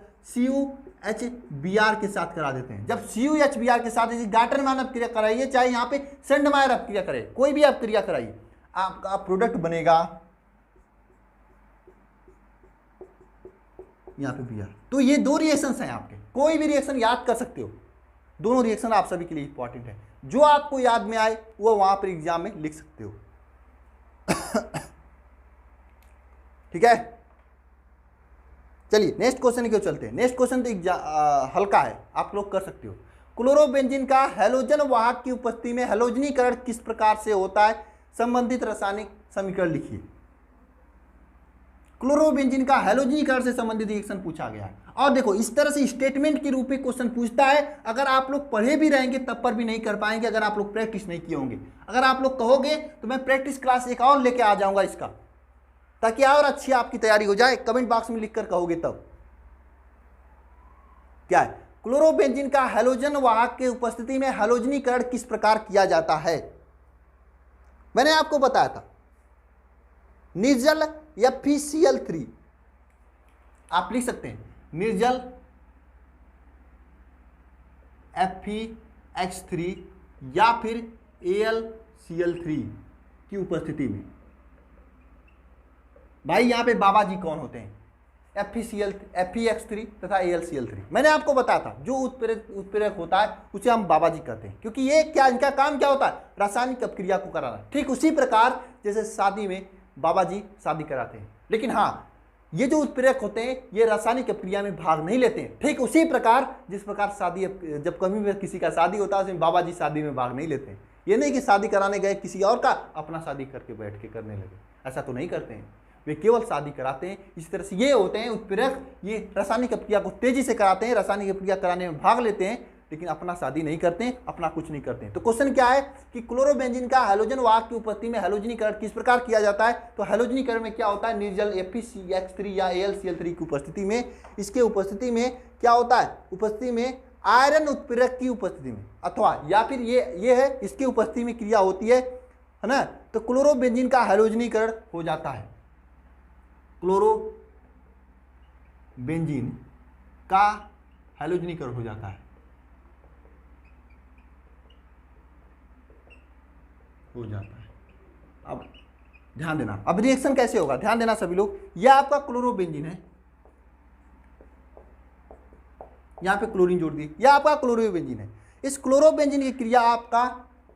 HBr के साथ करा देते हैं। जब CuHBr के साथ गार्टनर आप क्रिया कराइए, चाहे यहाँ पे सेंडमायर आप क्रिया करें, कोई भी आप क्रिया कराइए, आपका प्रोडक्ट बनेगा यहाँ पे Br। तो ये दो रिएक्शंस हैं आपके, कोई भी रिएक्शन याद कर सकते हो, दोनों रिएक्शन आप सभी के लिए इंपॉर्टेंट है। जो आपको याद में आए वो वहां पर एग्जाम में लिख सकते हो। ठीक है, चलिए नेक्स्ट क्वेश्चन क्यों चलते हैं। नेक्स्ट क्वेश्चन तो हल्का है, आप लोग कर सकते हो। क्लोरोबेंजीन का हैलोजन वाहक की उपस्थिति में हैलोजनीकरण किस प्रकार से होता है, संबंधित रासायनिक समीकरण लिखिए। क्लोरोबेंजीन का हैलोजनीकरण से संबंधित रिएक्शन पूछा गया है। और देखो इस तरह से स्टेटमेंट के रूप में क्वेश्चन पूछता है। अगर आप लोग पढ़े भी रहेंगे तब पर भी नहीं कर पाएंगे, अगर आप लोग प्रैक्टिस नहीं किए होंगे। अगर आप लोग कहोगे तो मैं प्रैक्टिस क्लास एक और लेके आ जाऊंगा इसका, ताकि और अच्छी आपकी तैयारी हो जाए। कमेंट बॉक्स में लिखकर कहोगे तब। क्या है, क्लोरोबेंजीन का हैलोजन वाहक के उपस्थिति में हैलोजनीकरण किस प्रकार किया जाता है। मैंने आपको बताया था निर्जल FeCl3, आप लिख सकते हैं निर्जल FeX3 या फिर AlCl3 की उपस्थिति में। भाई यहां पे बाबा जी कौन होते हैं, FeX3 तथा AlCl3। मैंने आपको बताया था जो उत्प्रेरक होता है उसे हम बाबा जी कहते हैं, क्योंकि ये क्या, इनका काम क्या होता है, रासायनिक अपक्रिया को कराना। ठीक उसी प्रकार जैसे शादी में बाबा जी शादी कराते हैं, लेकिन हाँ ये जो उत्प्रेरक होते हैं ये रासायनिक अपक्रिया में भाग नहीं लेते हैं। ठीक उसी प्रकार जिस प्रकार शादी, जब कभी भी किसी का शादी होता है उसमें बाबा जी शादी में भाग नहीं लेते हैं। ये नहीं कि शादी कराने गए किसी और का, अपना शादी करके बैठ के करने लगे, ऐसा तो नहीं करते हैं। वे केवल शादी कराते हैं। इस तरह से ये होते हैं उत्प्रेरक, ये रासायनिक अपक्रिया को तेजी से कराते हैं, रासायनिक अपक्रिया कराने में भाग लेते हैं, लेकिन अपना शादी नहीं करते हैं, अपना कुछ नहीं करते हैं। तो क्वेश्चन क्या है कि क्लोरोबेंजीन का हैलोजन वाहक की उपस्थिति में हैलोजनीकरण किस प्रकार किया जाता है। तो हैलोजनीकरण में क्या होता है, निर्जल FeCX3 या AlCl3 की उपस्थिति में, इसके उपस्थिति में क्या होता है, उपस्थिति में आयरन उत्प्रेरक की उपस्थिति में, अथवा या फिर ये है इसकी उपस्थिति में क्रिया होती है ना, तो क्लोरोबेंजीन का हैलोजनीकरण हो जाता है। क्लोरोबेंजीन का हैलोजनीकरण हो जाता है, अब ध्यान देना, अब रिएक्शन कैसे होगा ध्यान देना सभी लोग। यह आपका क्लोरोबेंजीन है, यहां पे क्लोरीन जोड़ दी, यह आपका क्लोरोबेंजीन है। इस क्लोरोबेंजीन की क्रिया आपका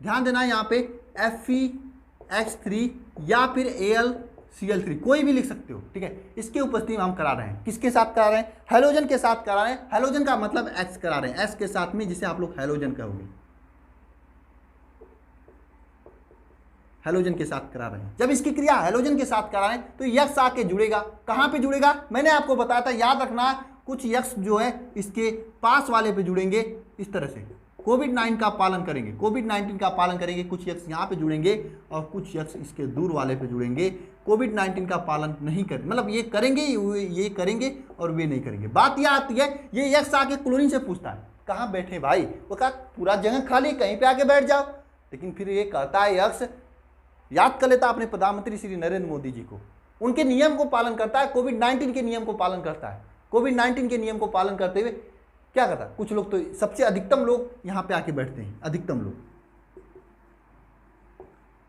ध्यान देना, यहां पे FeX3 या फिर AlCl3 कोई भी लिख सकते हो। ठीक है, इसके उपस्थिति में हम करा रहे हैं, किसके साथ करा रहे हैं, हैलोजन के साथ करा रहे हैं। हैलोजन का मतलब X करा रहे हैं, S के साथ में, जिसे आप लोग हैलोजन कहोगे, हैलोजन के साथ करा रहे हैं। जब इसकी क्रिया हैलोजन के साथ करा रहे हैं तो यक्स आके जुड़ेगा। कहां पे जुड़ेगा, मैंने आपको बताया था, याद रखना, कुछ यक्स जो है इसके पास वाले पे जुड़ेंगे, इस तरह से कोविड-19 का पालन करेंगे, कोविड-19 का पालन करेंगे, कुछ यक्स यहाँ पे जुड़ेंगे और कुछ यक्स इसके दूर वाले पे जुड़ेंगे। कोविड-19 का पालन नहीं करें, मतलब ये करेंगे, ये करेंगे और वे नहीं करेंगे। बात यह आती है, ये यक्स आके क्लोरीन से पूछता है कहाँ बैठे भाई, वो कहा पूरा जगह खाली, कहीं पे आके बैठ जाओ। लेकिन फिर ये कहता है यक्स, याद कर लेता अपने प्रधानमंत्री श्री नरेंद्र मोदी जी को, उनके नियम को पालन करता है, कोविड-19 के नियम को पालन करता है। कोविड-19 के नियम को पालन करते हुए क्या करता है, कुछ लोग तो, सबसे अधिकतम लोग यहाँ पे आके बैठते हैं, अधिकतम लोग।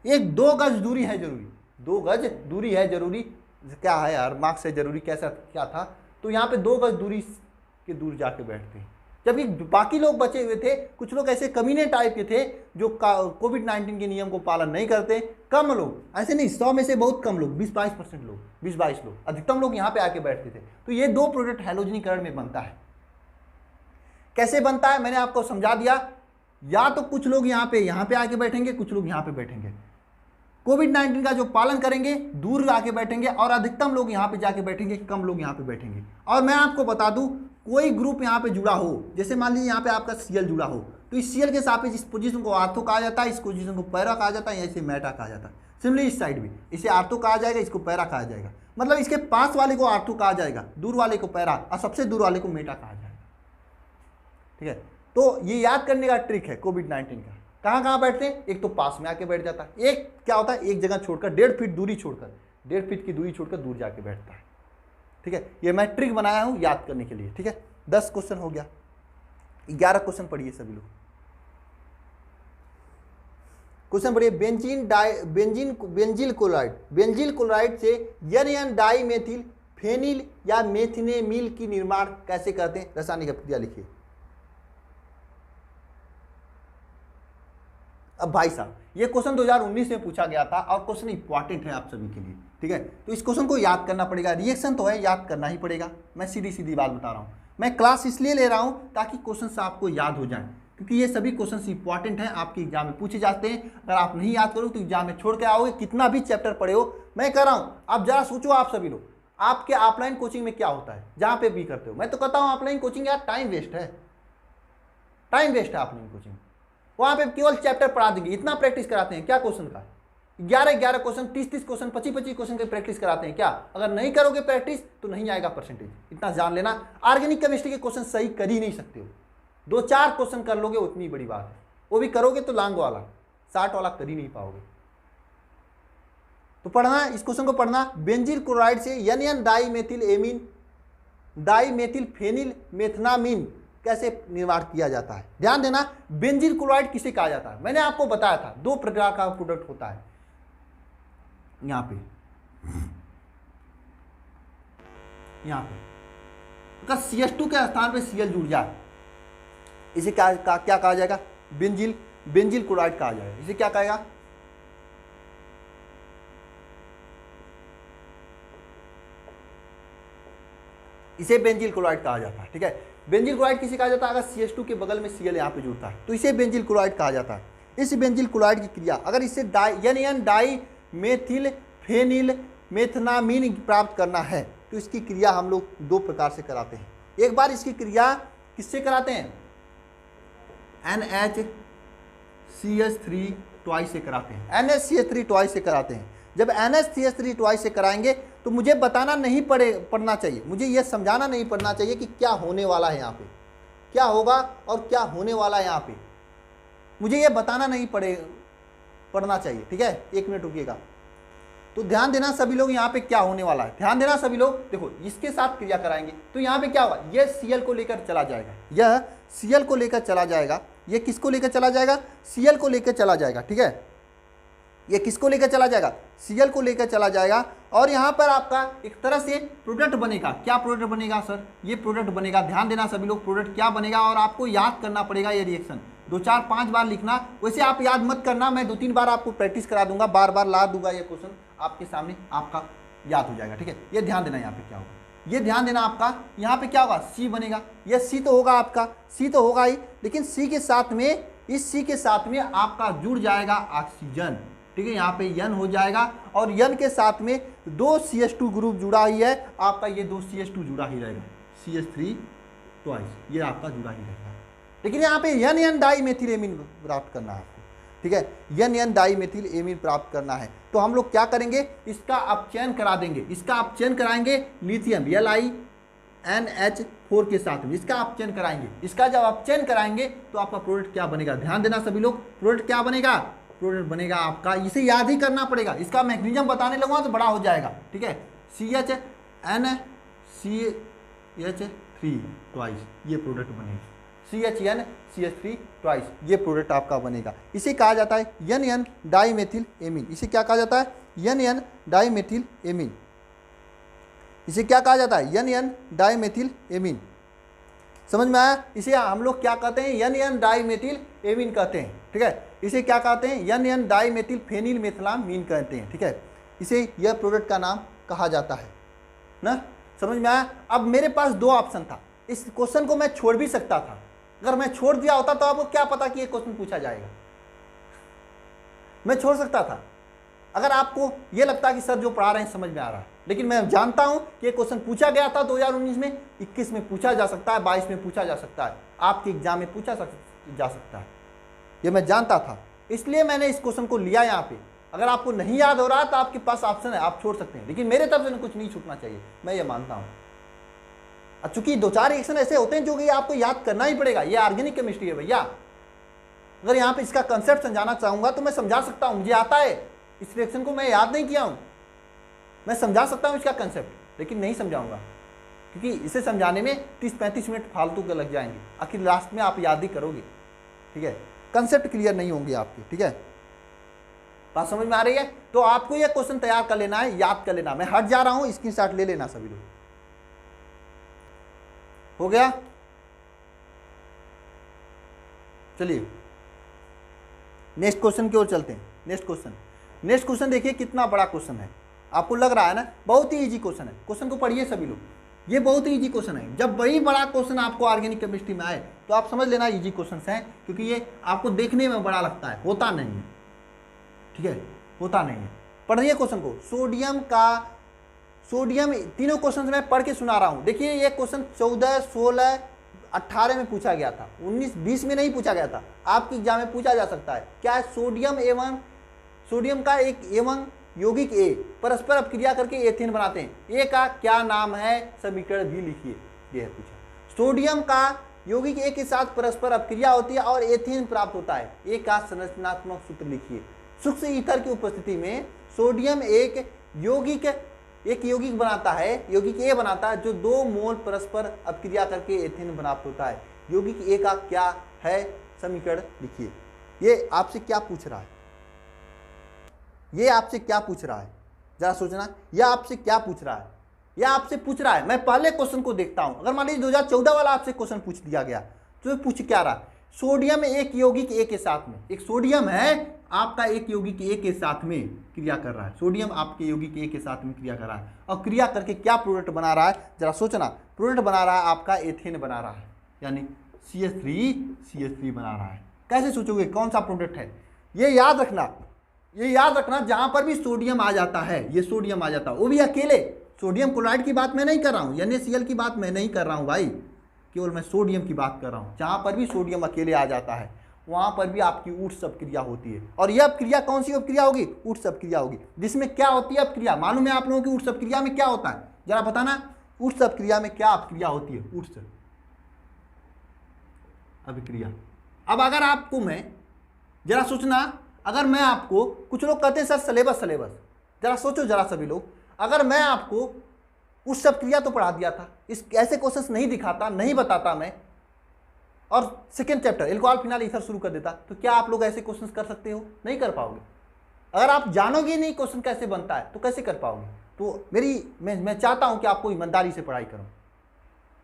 एक 2 गज दूरी है जरूरी, 2 गज दूरी है जरूरी। क्या है यार, मार्क्स है जरूरी, कैसा क्या था, तो यहाँ पे 2 गज दूरी के दूर जाके बैठते हैं। जबकि बाकी लोग बचे हुए थे, कुछ लोग ऐसे कमीने टाइप के थे जो कोविड-19 के नियम को पालन नहीं करते। कम लोग, ऐसे नहीं, 100 में से बहुत कम लोग, 20-22% लोग, 20-22 लोग, अधिकतम लोग यहाँ पे आके बैठते थे। तो ये 2 प्रोडक्ट हैलोजनीकरण में बनता है। कैसे बनता है मैंने आपको समझा दिया। या तो कुछ लोग यहाँ पे आके बैठेंगे, कुछ लोग यहाँ पे बैठेंगे, कोविड-19 का जो पालन करेंगे दूर आके बैठेंगे, और अधिकतम लोग यहाँ पे जाके बैठेंगे, कम लोग यहाँ पे बैठेंगे। और मैं आपको बता दूं, कोई ग्रुप यहाँ पे जुड़ा हो, जैसे मान लीजिए यहाँ पे आपका Cl जुड़ा हो, तो इस Cl के सापेक्ष इस पोजीशन को आर्थो कहा जाता है, इस पोजीशन को पैरा कहा जाता है, या इसे मेटा कहा जाता है। सिमिलरली इस साइड भी इसे आर्थो कहा जाएगा, इसको पैरा कहा जाएगा। मतलब इसके पास वाले को आर्थो कहा जाएगा, दूर वाले को पैरा, और सबसे दूर वाले को मेटा कहा जाएगा। ठीक है, तो ये याद करने का ट्रिक है कोविड-19 का। कहाँ कहाँ बैठते हैं, एक तो पास में आके बैठ जाता है, एक क्या होता है, एक जगह छोड़कर 1.5 फीट दूरी छोड़कर, 1.5 फीट की दूरी छोड़कर दूर जाके बैठता है। ठीक है, ये मैं ट्रिक बनाया हूँ याद करने के लिए। ठीक है, 10 क्वेश्चन हो गया, 11 क्वेश्चन पढ़िए सभी लोग। क्वेश्चन पढ़िए, बेंजील क्लोराइड से एन डाई मेथिल फेनिल या मेथिनेमील की निर्माण कैसे करते हैं, रासायनिक अभिक्रिया लिखिए। अब भाई साहब ये क्वेश्चन 2019 में पूछा गया था और क्वेश्चन इंपॉर्टेंट है आप सभी के लिए, ठीक है। तो इस क्वेश्चन को याद करना पड़ेगा, रिएक्शन तो है, याद करना ही पड़ेगा। मैं सीधी सीधी बात बता रहा हूँ, मैं क्लास इसलिए ले रहा हूँ ताकि क्वेश्चन आपको याद हो जाए, क्योंकि ये सभी क्वेश्चंस इंपॉर्टेंट हैं, आपके एग्जाम में पूछे जाते हैं। अगर आप नहीं याद करोगे तो एग्जाम में छोड़ के आओगे, कितना भी चैप्टर पढ़े हो। मैं कह रहा हूँ आप जरा सोचो, आप सभी लोग आपके ऑफलाइन कोचिंग में क्या होता है, जहाँ पे भी करते हो। मैं तो कहता हूँ ऑफलाइन कोचिंग यार टाइम वेस्ट है, टाइम वेस्ट है ऑफलाइन कोचिंग। वहाँ पे केवल चैप्टर पढ़ा देंगे, इतना प्रैक्टिस कराते हैं क्या क्वेश्चन का, 11 क्वेश्चन, 30 क्वेश्चन, 25 क्वेश्चन की प्रैक्टिस कराते हैं क्या। अगर नहीं करोगे प्रैक्टिस तो नहीं आएगा परसेंटेज, इतना जान लेना। ऑर्गेनिक केमिस्ट्री के क्वेश्चन सही कर ही नहीं सकते हो, 2-4 क्वेश्चन कर लोगे उतनी बड़ी बात है, वो भी करोगे तो लांग वाला 60 वाला कर ही नहीं पाओगे। तो पढ़ना इस क्वेश्चन को पढ़ना, बेंजील क्लोराइड से एन डाई मेथिल फेनिल मेथनामीन कैसे निर्माण किया जाता है। ध्यान देना, बेंजील क्लोराइड किसे कहा जाता है, मैंने आपको बताया था 2 प्रकार का प्रोडक्ट होता है। यहां पे CH2 के स्थान पे Cl जुड़ जाए, इसे क्या कहा जाएगा, बेंजील क्लोराइड कहा जाएगा। इसे क्या कहेगा, इसे बेंजील क्लोराइड कहा जाता है, ठीक है। बेंजील क्लोराइड किसे कहा जाता है, अगर CH2 के बगल में Cl यहाँ पे जुड़ता है तो इसे बेंजील क्लोराइड कहा जाता है। इस बेंजील क्लोराइड की क्रिया, अगर इसे एन डाई मेथिल फेनिल मेथनामीन प्राप्त करना है तो इसकी क्रिया हम लोग 2 प्रकार से कराते हैं। एक बार इसकी क्रिया किससे कराते हैं, NHCH3 ट्वाइस से कराते हैं, NHCH3 ट्वाइस से कराते हैं। जब NHCH3 ट्वाइस से कराएंगे तो मुझे बताना नहीं पड़ना चाहिए, मुझे यह समझाना नहीं पड़ना चाहिए कि क्या होने वाला है यहाँ पे, क्या होगा और क्या होने वाला है यहाँ पे, मुझे यह बताना नहीं पड़ना चाहिए, ठीक है। 1 मिनट रुकिएगा। तो ध्यान देना सभी लोग, यहाँ पे क्या होने वाला है, ध्यान देना सभी लोग। देखो इसके साथ क्रिया कराएंगे तो यहाँ पे क्या होगा, यह Cl को लेकर चला जाएगा, यह Cl को लेकर चला जाएगा, ये किसको लेकर चला जाएगा, Cl को लेकर चला जाएगा, ठीक है। ये किसको लेकर चला जाएगा, Cl को लेकर चला जाएगा। और यहाँ पर आपका एक तरह से प्रोडक्ट बनेगा। क्या प्रोडक्ट बनेगा सर, ये प्रोडक्ट बनेगा। ध्यान देना सभी लोग, प्रोडक्ट क्या बनेगा और आपको याद करना पड़ेगा ये रिएक्शन, 2-4-5 बार लिखना। वैसे आप याद मत करना, मैं 2-3 बार आपको प्रैक्टिस करा दूंगा, बार बार ला दूंगा, ये क्वेश्चन आपके सामने आपका याद हो जाएगा, ठीक है। ये ध्यान देना, यहाँ पे क्या होगा, ये ध्यान देना आपका, यहाँ पे क्या होगा, C बनेगा। ये C तो होगा आपका, C तो होगा ही, लेकिन C के साथ में, इस C के साथ में आपका जुड़ जाएगा ऑक्सीजन, ठीक है। यहाँ पे N हो जाएगा और N के साथ में 2 CH2 ग्रुप जुड़ा ही है आपका, ये 2 CH2 जुड़ा ही रहेगा, CH3 ट्वाइस, ये आपका जुड़ा ही रहेगा। लेकिन यहाँ पे एन डाई मेथिल एमीन प्राप्त करना है आपको, ठीक है। एन डाई मेथिल एमीन प्राप्त करना है तो हम लोग क्या करेंगे, इसका अपचयन करा देंगे। इसका अपचयन कराएंगे लिथियम LiNH4 के साथ में, इसका अपचयन कराएंगे। इसका जब अपचयन कराएंगे तो आपका प्रोडक्ट क्या बनेगा, ध्यान देना सभी लोग, प्रोडक्ट क्या बनेगा, प्रोडक्ट बनेगा आपका, इसे याद ही करना पड़ेगा, इसका मैकेनिज्म बताने लगूंगा तो बड़ा हो जाएगा, ठीक है। CHNCH3 ट्वाइस, ये प्रोडक्ट बनेगा, CHNCH3 ट्वाइस, ये प्रोडक्ट आपका बनेगा। इसे कहा जाता है एन डाई मेथिल एमीन। इसे क्या कहा जाता है, एन डाई मेथिल एमीन। इसे क्या कहा जाता है, एन डाई मेथिल एमीन। समझ में आया, इसे हम लोग क्या कहते हैं, एन डाई मेथिल एमीन कहते हैं, ठीक है। इसे क्या कहते हैं, एन डाई मेथिल फेनिल मेथलामीन कहते हैं, ठीक है। इसे यह प्रोडक्ट का नाम कहा जाता है ना, समझ में आया। अब मेरे पास 2 ऑप्शन था, इस क्वेश्चन को मैं छोड़ भी सकता था, अगर मैं छोड़ दिया होता तो आपको क्या पता कि ये क्वेश्चन पूछा जाएगा, मैं छोड़ सकता था। अगर आपको ये लगता कि सर जो पढ़ा रहे हैं समझ में आ रहा है, लेकिन मैं जानता हूं कि ये क्वेश्चन पूछा गया था 2019 में, 21 में पूछा जा सकता है, 22 में पूछा जा सकता है, आपके एग्जाम में पूछा जा सकता है, ये मैं जानता था, इसलिए मैंने इस क्वेश्चन को लिया यहाँ पे। अगर आपको नहीं याद हो रहा तो आपके पास ऑप्शन है, आप छोड़ सकते हैं, लेकिन मेरे तरफ से कुछ नहीं छूटना चाहिए, मैं ये मानता हूँ। चूंकि 2-4 रिएक्शन ऐसे होते हैं जो कि आपको याद करना ही पड़ेगा, ये ऑर्गेनिक केमिस्ट्री है भैया। अगर यहाँ पे इसका कंसेप्ट समझाना चाहूंगा तो मैं समझा सकता हूँ, मुझे आता है, इस रिएक्शन को मैं याद नहीं किया हूँ, मैं समझा सकता हूँ इसका कंसेप्ट, लेकिन नहीं समझाऊंगा, क्योंकि इसे समझाने में 30-35 मिनट फालतू के लग जाएंगे, आखिर लास्ट में आप याद ही करोगे। ठीक है, कंसेप्ट क्लियर नहीं होंगे आपके। ठीक है, बात समझ में आ रही है? तो आपको यह क्वेश्चन तैयार कर लेना है, याद कर लेना। मैं हट जा रहा हूं, स्क्रीनशॉट ले लेना सभी लोग। हो गया? चलिए नेक्स्ट क्वेश्चन की ओर चलते हैं। नेक्स्ट क्वेश्चन देखिए कितना बड़ा क्वेश्चन है। आपको लग रहा है ना बहुत ही इजी क्वेश्चन है। क्वेश्चन को पढ़िए सभी लोग, ये बहुत ही इजी क्वेश्चन है। जब वही बड़ा क्वेश्चन आपको ऑर्गेनिक केमिस्ट्री में आए तो आप समझ लेना इजी क्वेश्चन है, क्योंकि ये आपको देखने में बड़ा लगता है, होता नहीं है। ठीक है, होता नहीं है। पढ़िए क्वेश्चन को। सोडियम तीनों क्वेश्चन मैं पढ़ के सुना रहा हूं। देखिए ये क्वेश्चन 14, 16, 18 में पूछा गया था, 19, 20 में नहीं पूछा गया था। आपके एग्जाम में पूछा जा सकता है। क्या है? सोडियम का एक एवं यौगिक ए परस्पर अपक्रिया करके एथेन बनाते हैं। ए का क्या नाम है? समीकरण भी लिखिए। यह है पूछा। सोडियम का यौगिक ए के साथ परस्पर अपक्रिया होती है और एथेन प्राप्त होता है। ए का संरचनात्मक सूत्र लिखिए। सूक्ष्म ईथर की उपस्थिति में सोडियम एक यौगिक बनाता है, यौगिक ए बनाता है, जो 2 मोल परस्पर अपक्रिया करके एथेन प्राप्त होता है। यौगिक ए का क्या है? समीकरण लिखिए। ये आपसे क्या पूछ रहा है? जरा सोचना, यह आपसे क्या पूछ रहा है? यह आपसे पूछ रहा है, मैं पहले क्वेश्चन को देखता हूं। अगर मान लीजिए 2014 वाला आपसे क्वेश्चन पूछ दिया गया तो पूछ क्या रहा? सोडियम एक यौगिक ए के साथ में, एक सोडियम है आपका एक यौगिक ए के साथ में क्रिया कर रहा है। सोडियम आपके यौगिक ए के साथ में क्रिया कर रहा है और क्रिया करके क्या प्रोडक्ट बना रहा है? जरा सोचना। प्रोडक्ट बना रहा है आपका एथेन बना रहा है, यानी CH3 बना रहा है। कैसे सोचोगे कौन सा प्रोडक्ट है? ये याद रखना जहां पर भी सोडियम आ जाता है, ये सोडियम आ जाता है, वो भी अकेले। सोडियम क्लोराइड की बात मैं नहीं कर रहा हूं, NaCl की बात मैं नहीं कर रहा हूं भाई, केवल मैं सोडियम की बात कर रहा हूं। जहां पर भी सोडियम अकेले आ जाता है वहां पर भी आपकी ऊर्ध्व अपक्रिया होती है। और यह अपक्रिया कौन सी अपक्रिया होगी? ऊर्ध्व अपक्रिया होगी। जिसमें क्या होती है अपक्रिया? मालूम है आप लोगों की ऊर्ध्व अपक्रिया में क्या होता है? जरा बताना, ऊर्ध्व अपक्रिया में क्या अपक्रिया होती है? ऊर्ध्व अपक्रिया। अब अगर आपको मैं, जरा सोचना, अगर मैं आपको, कुछ लोग कहते हैं सर सिलेबस, जरा सोचो जरा सभी लोग, अगर मैं आपको उस सब क्रिया तो पढ़ा दिया था, इस ऐसे क्वेश्चंस नहीं दिखाता, नहीं बताता मैं, और second chapter alcohol phenyl ether शुरू कर देता, तो क्या आप लोग ऐसे क्वेश्चंस कर सकते हो? नहीं कर पाओगे। अगर आप जानोगे नहीं क्वेश्चन कैसे बनता है तो कैसे कर पाओगे? तो मैं चाहता हूं कि आपको ईमानदारी से पढ़ाई करो,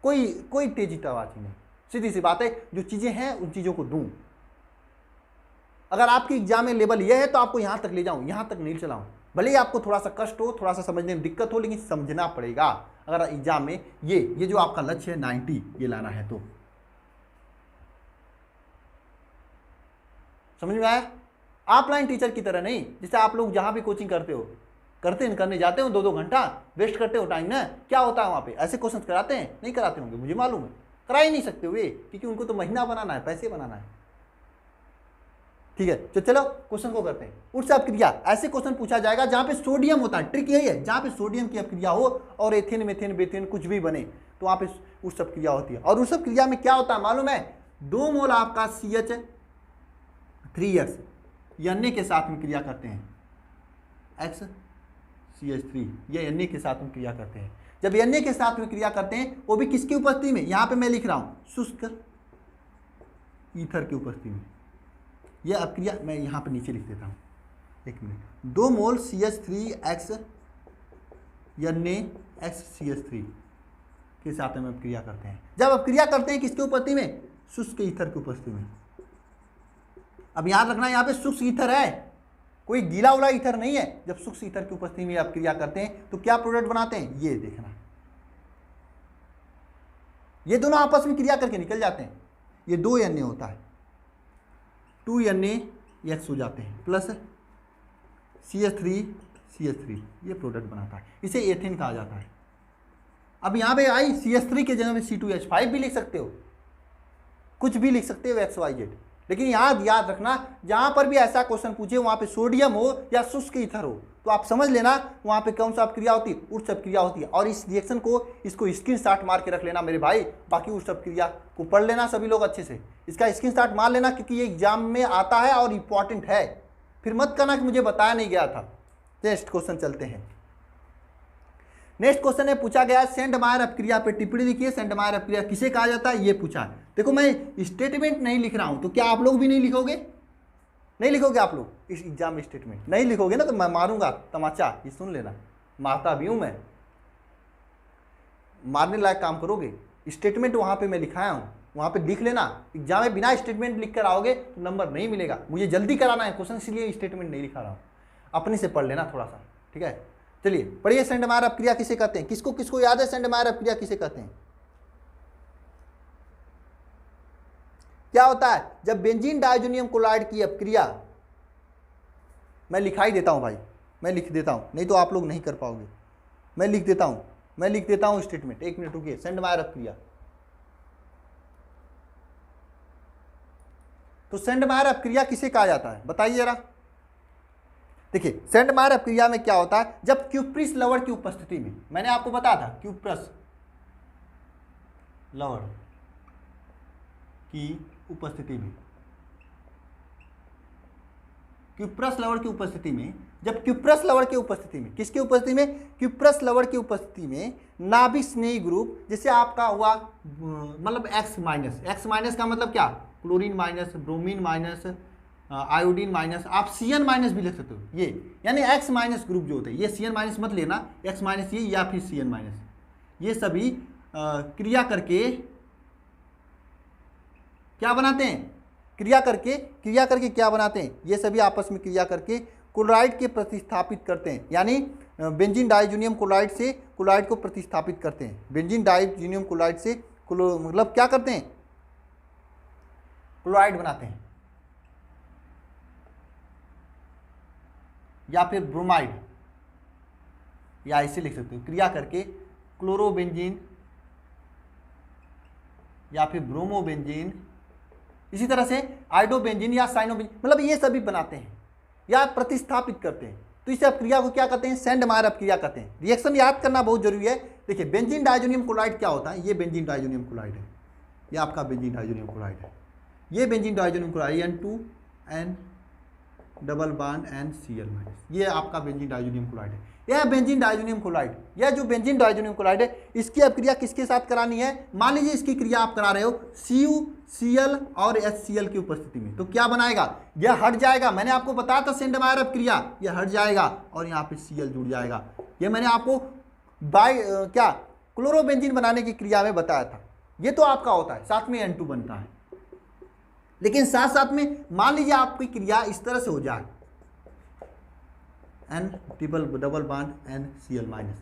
कोई तेजी तवाजी नहीं, सीधी सी बात है। जो चीजें हैं उन चीजों को दूं। अगर आपकी एग्जाम में लेवल यह है तो आपको यहां तक ले जाऊं, यहां तक नहीं चलाऊं। भले ही आपको थोड़ा सा कष्ट हो, थोड़ा सा समझने में दिक्कत हो, लेकिन समझना पड़ेगा। अगर एग्जाम में ये जो आपका लक्ष्य है 90 ये लाना है तो समझ में आया? ऑफलाइन टीचर की तरह नहीं, जैसे आप लोग जहां भी कोचिंग करने जाते हो 2-2 घंटा वेस्ट करते हो टाइम ना, क्या होता है वहां पे? ऐसे क्वेश्चन कराते हैं? नहीं कराते होंगे, मुझे मालूम है, करा ही नहीं सकते हुए, क्योंकि उनको तो महीना बनाना है, पैसे बनाना है। ठीक है, तो चलो क्वेश्चन को करते हैं। ऊर्ध्व अपक्रिया, ऐसे क्वेश्चन पूछा जाएगा जहां पे सोडियम होता है। ट्रिक यही है, जहां पे सोडियम की अपक्रिया हो और एथेन, मेथेन, बेथेन कुछ भी बने तो वहां पे ऊर्ध्व अपक्रिया होती है। और ऊर्ध्व अपक्रिया में क्या होता है मालूम है? 2 मोल आपका CH3X Na के साथ में क्रिया करते हैं, X CH3, ये Na के साथ में क्रिया करते हैं। जब Na के साथ में क्रिया करते हैं, वो भी किसकी उपस्थिति में? यहां पे मैं लिख रहा हूं शुष्क ईथर की उपस्थिति में। यह अपक्रिया मैं यहां पे नीचे लिख देता हूं, 1 मिनट। 2 मोल CH3X Na X CH3 के साथ में अपक्रिया करते हैं। जब अपक्रिया करते हैं किसकी उपस्थिति में? शुष्क ईथर की उपस्थिति में। अब याद रखना यहाँ पे शुष्क ईथर है, कोई गीला उला ईथर नहीं है। जब शुष्क ईथर की उपस्थिति में अपक्रिया करते हैं तो क्या प्रोडक्ट बनाते हैं? ये देखना, ये दोनों आपस में क्रिया करके निकल जाते हैं। ये 2 Na होता है, 2 NaX हो जाते हैं, प्लस CH3 ये प्रोडक्ट बनाता है, इसे एथेन कहा जाता है। अब यहाँ पे आई CH3 के जगह में C2H5 भी लिख सकते हो, कुछ भी लिख सकते हो XYZ, लेकिन याद रखना जहां पर भी ऐसा क्वेश्चन पूछे वहां पे सोडियम हो या शुष्क ईथर हो तो आप समझ लेना वहां पे कौन सा अपक्रिया होती है? ऊर्ध्व अपक्रिया होती है। और इस रिएक्शन को, इसको स्क्रीनशॉट मार के रख लेना मेरे भाई। बाकी ऊर्ध्व अपक्रिया को पढ़ लेना सभी लोग अच्छे से, इसका स्क्रीनशॉट मार लेना, क्योंकि ये एग्जाम में आता है और इंपॉर्टेंट है। फिर मत कहना कि मुझे बताया नहीं गया था। नेक्स्ट क्वेश्चन चलते हैं। नेक्स्ट क्वेश्चन है, पूछा गया सेंट मायर अपक्रिया पे टिप्पणी लिखिए। सेंट मायर अपक्रिया किसे कहा जाता है, ये पूछा है। देखो मैं स्टेटमेंट नहीं लिख रहा हूं, तो क्या आप लोग भी नहीं लिखोगे? नहीं लिखोगे आप लोग इस एग्जाम में स्टेटमेंट? नहीं लिखोगे ना तो मैं मारूंगा तमाचा, ये सुन लेना, मारता भी हूं मैं, मारने लायक काम करोगे। स्टेटमेंट वहां पे मैं लिखाया हूं, वहां पे लिख लेना। एग्जाम में बिना स्टेटमेंट लिख कर आओगे तो नंबर नहीं मिलेगा। मुझे जल्दी कराना है क्वेश्चन, इसलिए स्टेटमेंट नहीं लिखा रहा हूं, अपने से पढ़ लेना थोड़ा सा, ठीक है। चलिए पढ़िए, सेंट मायर अपक्रिया किसे कहते हैं? किसको किसको याद है सेंट मायर अपक्रिया किसे कहते हैं? क्या होता है जब बेंजीन डायजोनियम क्लोराइड की अपक्रिया, मैं लिखाई देता हूं भाई, मैं लिख देता हूं, नहीं तो आप लोग नहीं कर पाओगे। मैं लिख देता हूं स्टेटमेंट, एक मिनट रुकिए। सेंट मायर अपक्रिया, तो सेंट मायर अपक्रिया किसे कहा जाता है बताइए जरा। देखिए सेंट मायर अपक्रिया में क्या होता है, जब क्यूप्रिस लवण की उपस्थिति में, मैंने आपको बताया था क्यूप्रस लवण की उपस्थिति में, क्यूप्रस लवण की उपस्थिति में, जब क्यूप्रस लवण की उपस्थिति में, किसकी उपस्थिति में? क्यूप्रस लवण की उपस्थिति में नाभिक स्नेही ग्रुप, जैसे आपका हुआ मतलब X माइनस का मतलब क्या? Chlorine minus, bromine minus, iodine minus, आप Cn माइनस भी लिख सकते हो, ये यानी X माइनस ग्रुप जो होते हैं, ये Cn माइनस मत लेना, X माइनस ये या फिर Cn माइनस, ये सभी क्रिया करके क्या बनाते हैं? क्रिया करके क्या बनाते हैं? ये सभी आपस में क्रिया करके क्लोराइड के प्रतिस्थापित करते हैं, यानी बेंजीन डाइजोनियम क्लोराइड से क्लोराइड को प्रतिस्थापित करते हैं। बेंजीन डाइजोनियम क्लोराइड से मतलब क्या करते हैं? क्लोराइड बनाते हैं, या फिर ब्रोमाइड, या ऐसे लिख सकते हो, क्रिया करके क्लोरोबेंजीन या फिर ब्रोमोबेंजीन, इसी तरह से आइडोबेंजीन या साइनोबेंजीन, मतलब ये सभी बनाते हैं या प्रतिस्थापित करते हैं। तो इस अपक्रिया को क्या कहते हैं? सेंट मायर अपक्रिया कहते हैं। रिएक्शन याद करना बहुत जरूरी है। देखिए बेंजीन डाइजोनियम क्लोराइड क्या होता है? ये बेंजीन डाइजोनियम क्लोराइड है, ये आपका बेंजीन डाइजोनियम क्लोराइड है, ये benzene diazonium chloride N2N double bond NCl minus, ये आपका बेंजीन डाइजोनियम क्लोराइड है। यह बेंजीन डाइजोनियम क्लोराइड, यह जो बेंजीन डाइजोनियम क्लोराइड है, इसकी अपक्रिया किसके साथ करानी है? मान लीजिए इसकी क्रिया आप करा रहे हो CuCl और HCl की उपस्थिति में, तो क्या बनाएगा? यह हट जाएगा। मैंने आपको बताया था सेंट मायर अपक्रिया, यह हट जाएगा और यहाँ पे Cl जुड़ जाएगा। ये मैंने आपको क्या क्लोरोबेंजीन बनाने की क्रिया में बताया था। ये तो आपका होता है, साथ में N2 बनता है, लेकिन साथ साथ में मान लीजिए आपकी क्रिया इस तरह से हो जाए, N triple double bond NCl minus,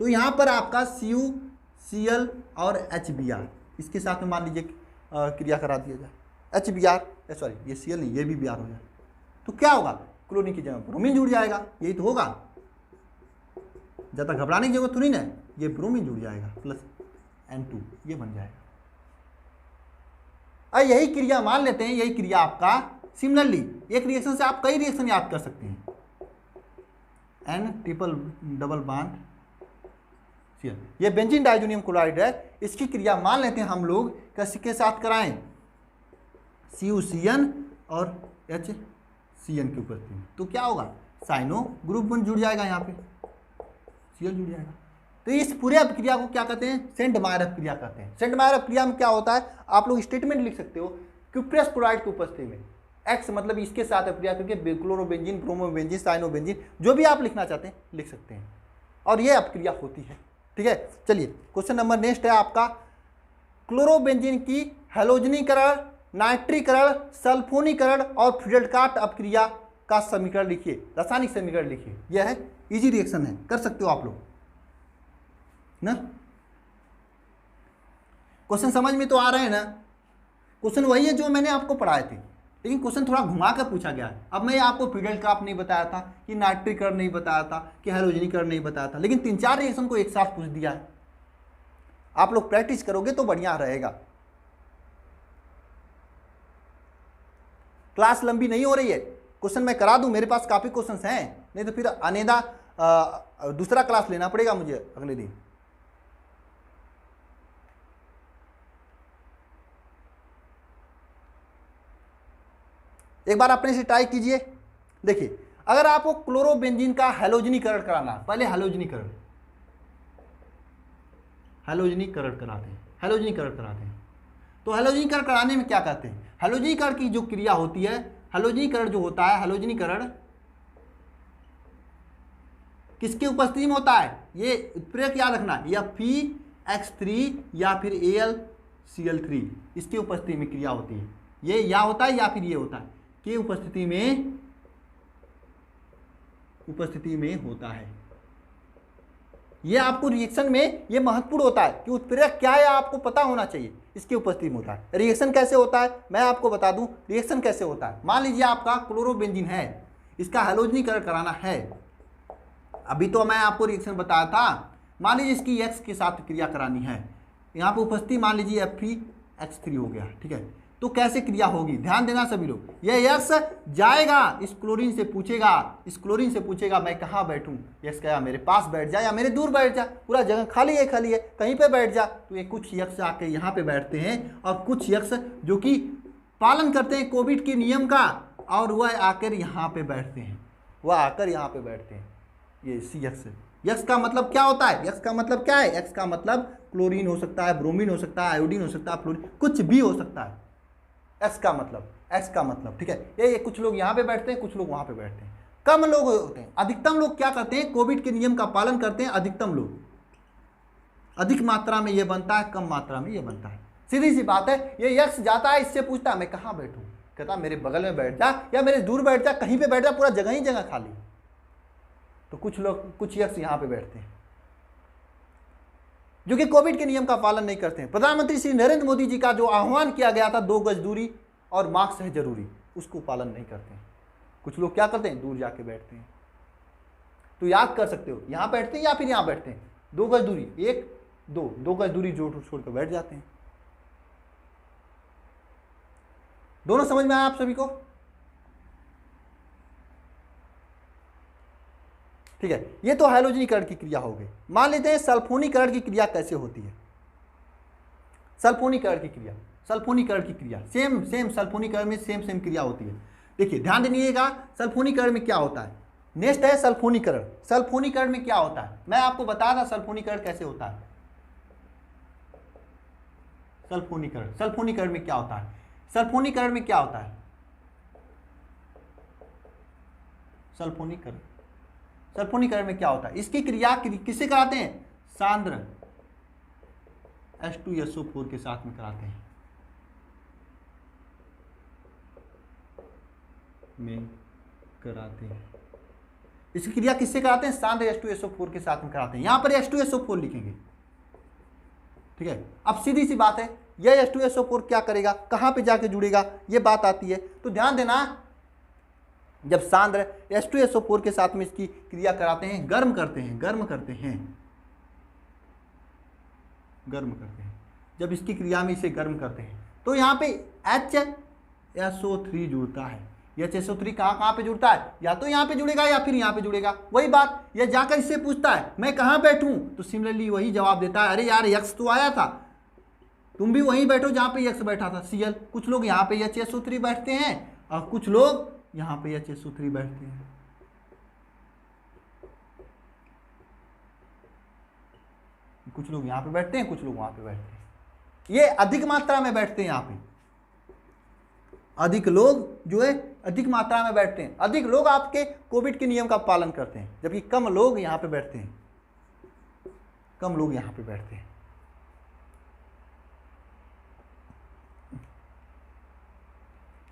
तो यहाँ पर आपका CuCl और HBr, इसके साथ में मान लीजिए क्रिया करा दिया जाए, HBr सॉरी ये Cl नहीं, ये भी Br हो जाए, तो क्या होगा? क्लोरीन की जगह ब्रोमीन जुड़ जाएगा, यही तो होगा। ज़्यादा घबराने की जरूरत थोड़ी ना, ये ब्रोमीन जुड़ जाएगा प्लस N2, ये बन जाएगा। अब यही क्रिया मान लेते हैं, यही क्रिया आपका सिमिलरली एक रिएक्शन से आप कई रिएक्शन याद कर सकते हैं। N triple double bond Cl, ये बेंजीन डाइजोनियम क्लोराइड है, इसकी क्रिया मान लेते हैं हम लोग किसके साथ कराएं? CuCN और HCN की उपस्थिति में, तो क्या होगा? साइनो ग्रुप बन जुड़ जाएगा, यहाँ पे Cl जुड़ जाएगा। तो इस पूरे अपक्रिया को क्या कहते हैं? सेंट मायर अपक्रिया कहते हैं। सेंट मायर अपक्रिया में क्या होता है? आप लोग स्टेटमेंट लिख सकते हो, क्यूप्रेस क्लोराइड की उपस्थिति में X मतलब इसके साथ अपक्रिया करके क्लोरोबेंजीन, ब्रोमोबेंजीन, साइनोबेंजीन, जो भी आप लिखना चाहते हैं लिख सकते हैं, और ये अपक्रिया होती है। ठीक है, चलिए क्वेश्चन नंबर नेक्स्ट है आपका, क्लोरोबेंजीन की हैलोजनीकरण, नाइट्रीकरण, सल्फोनीकरण और फ्रीडलकाट अपक्रिया का समीकरण लिखिए, रासायनिक समीकरण लिखिए। यह है इजी रिएक्शन है, कर सकते हो आप लोग ना। क्वेश्चन समझ में तो आ रहे हैं ना? क्वेश्चन वही है जो मैंने आपको पढ़ाए थे, लेकिन क्वेश्चन थोड़ा घुमा कर पूछा गया है। अब मैं आपको फ्रीडलकाट नहीं बताया था, कि नाइट्रीकरण नहीं बताया था, कि हैलोजनीकरण नहीं बताया था, लेकिन 3-4 रिएक्शन को एक साथ पूछ दिया है। आप लोग प्रैक्टिस करोगे तो बढ़िया रहेगा। क्लास लंबी नहीं हो रही है, क्वेश्चन मैं करा दूं, मेरे पास काफी क्वेश्चंस हैं, नहीं तो फिर अनेदा दूसरा क्लास लेना पड़ेगा मुझे अगले दिन। एक बार अपने से ट्राई कीजिए। देखिए अगर आपको क्लोरोबेंजीन का हैलोजनीकरण कराना, पहले हैलोजनीकरण, हैलोजनीकरण कराते हैं, हैलोजनीकरण कराते हैं। तो हैलोजनीकरण कराने में क्या करते हैं, हैलोजनीकरण की जो क्रिया होती है, हैलोजनीकरण जो होता है, हैलोजनीकरण किसकी उपस्थिति में होता है, ये उत्प्रेरक याद रखना, या Fe(X3) या फिर AlCl3, इसकी उपस्थिति में क्रिया होती है। ये या होता है या फिर ये होता है, कि उपस्थिति में होता है। ये आपको रिएक्शन में ये महत्वपूर्ण होता है कि उत्प्रेरक क्या है आपको पता होना चाहिए, इसकी उपस्थिति में होता है। रिएक्शन कैसे होता है मैं आपको बता दूं, रिएक्शन कैसे होता है। मान लीजिए आपका क्लोरोबेंजीन है, इसका हैलोजनीकरण कराना है। अभी तो मैं आपको रिएक्शन बताया था, मान लीजिए इसकी X के साथ क्रिया करानी है, यहाँ पर उपस्थिति मान लीजिए Fe(X3) हो गया, ठीक है। तो कैसे क्रिया होगी, ध्यान देना सभी लोग। ये X जाएगा, इस क्लोरीन से पूछेगा मैं कहाँ बैठूं, X कहेगा मेरे पास बैठ जा या मेरे दूर बैठ जा, पूरा जगह खाली है कहीं पे बैठ जा। तो ये कुछ X आके यहाँ पे बैठते हैं और कुछ X जो कि पालन करते हैं कोविड के नियम का, और वह आकर यहाँ पे बैठते हैं, ये CX। X का मतलब क्या होता है, X का मतलब क्या है, X का मतलब क्लोरीन हो सकता है, ब्रोमीन हो सकता है, आयोडीन हो सकता है, फ्लोरीन, कुछ भी हो सकता है। X का मतलब, ठीक है। ये कुछ लोग यहाँ पे बैठते हैं, कुछ लोग वहाँ पे बैठते हैं, कम लोग होते हैं। अधिकतम लोग क्या करते हैं, कोविड के नियम का पालन करते हैं। अधिकतम लोग, अधिक मात्रा में ये बनता है, कम मात्रा में ये बनता है, सीधी सी बात है। ये X जाता है, इससे पूछता है मैं कहाँ बैठूँ, कहता मेरे बगल में बैठ जा या मेरे दूर बैठ जा, कहीं पे बैठ जा, पूरा जगह ही जगह खाली। तो कुछ लोग, कुछ X यहाँ पे बैठते हैं जो कि कोविड के नियम का पालन नहीं करते हैं। प्रधानमंत्री श्री नरेंद्र मोदी जी का जो आह्वान किया गया था 2 गज दूरी और मास्क है जरूरी, उसको पालन नहीं करते हैं। कुछ लोग क्या करते हैं, दूर जाके बैठते हैं। तो याद कर सकते हो, यहाँ बैठते हैं या फिर यहाँ बैठते हैं, 2 गज दूरी, 1 2 गज दूरी छोड़ कर बैठ जाते हैं। दोनों समझ में आया आप सभी को, ठीक है। ये तो हैलोजनीकरण की क्रिया हो गई। मान लेते हैं सल्फोनीकरण की क्रिया कैसे होती है। सल्फोनीकरण की क्रिया सेम सल्फोनीकरण में सेम क्रिया होती है। देखिए ध्यान दीजिएगा, सल्फोनीकरण में क्या होता है। नेक्स्ट है सल्फोनीकरण। सल्फोनीकरण में क्या होता है मैं आपको बता था, सल्फोनीकरण कैसे होता है। सल्फोनीकरण में क्या होता है, सल्फोनीकरण में क्या होता है, इसकी क्रिया किससे कराते हैं, सांद्र H2SO4 के साथ में कराते हैं, इसकी क्रिया किससे कराते हैं, सांद्र H2SO4 के साथ में कराते हैं। यहां पर H2SO4 लिखेंगे, ठीक है। अब सीधी सी बात है, यह H2SO4 क्या करेगा, कहां पे जाके जुड़ेगा, ये बात आती है। तो ध्यान देना, जब सांद्र H2SO4 के साथ में इसकी क्रिया कराते हैं, गर्म करते हैं, जब इसकी क्रिया में इसे गर्म करते हैं तो यहाँ पे HSO3 जुड़ता है। HSO3 कहाँ पे जुड़ता है, या तो यहाँ पे जुड़ेगा या फिर यहाँ पे जुड़ेगा। वही बात, यह जाकर इससे पूछता है मैं कहाँ बैठूं, तो सिमिलरली वही जवाब देता है, अरे यार X तो आया था, तुम भी वहीं बैठो जहाँ पे X बैठा था, Cl। कुछ लोग यहाँ पे HSO3 बैठते हैं और कुछ लोग यहाँ पे HSO3 बैठते हैं। कुछ लोग यहाँ पे बैठते हैं, कुछ लोग वहां पे बैठते हैं। ये अधिक मात्रा में बैठते हैं, यहाँ पे अधिक लोग जो है अधिक मात्रा में बैठते हैं। अधिक लोग आपके कोविड के नियम का पालन करते हैं, जबकि कम लोग यहाँ पे बैठते हैं,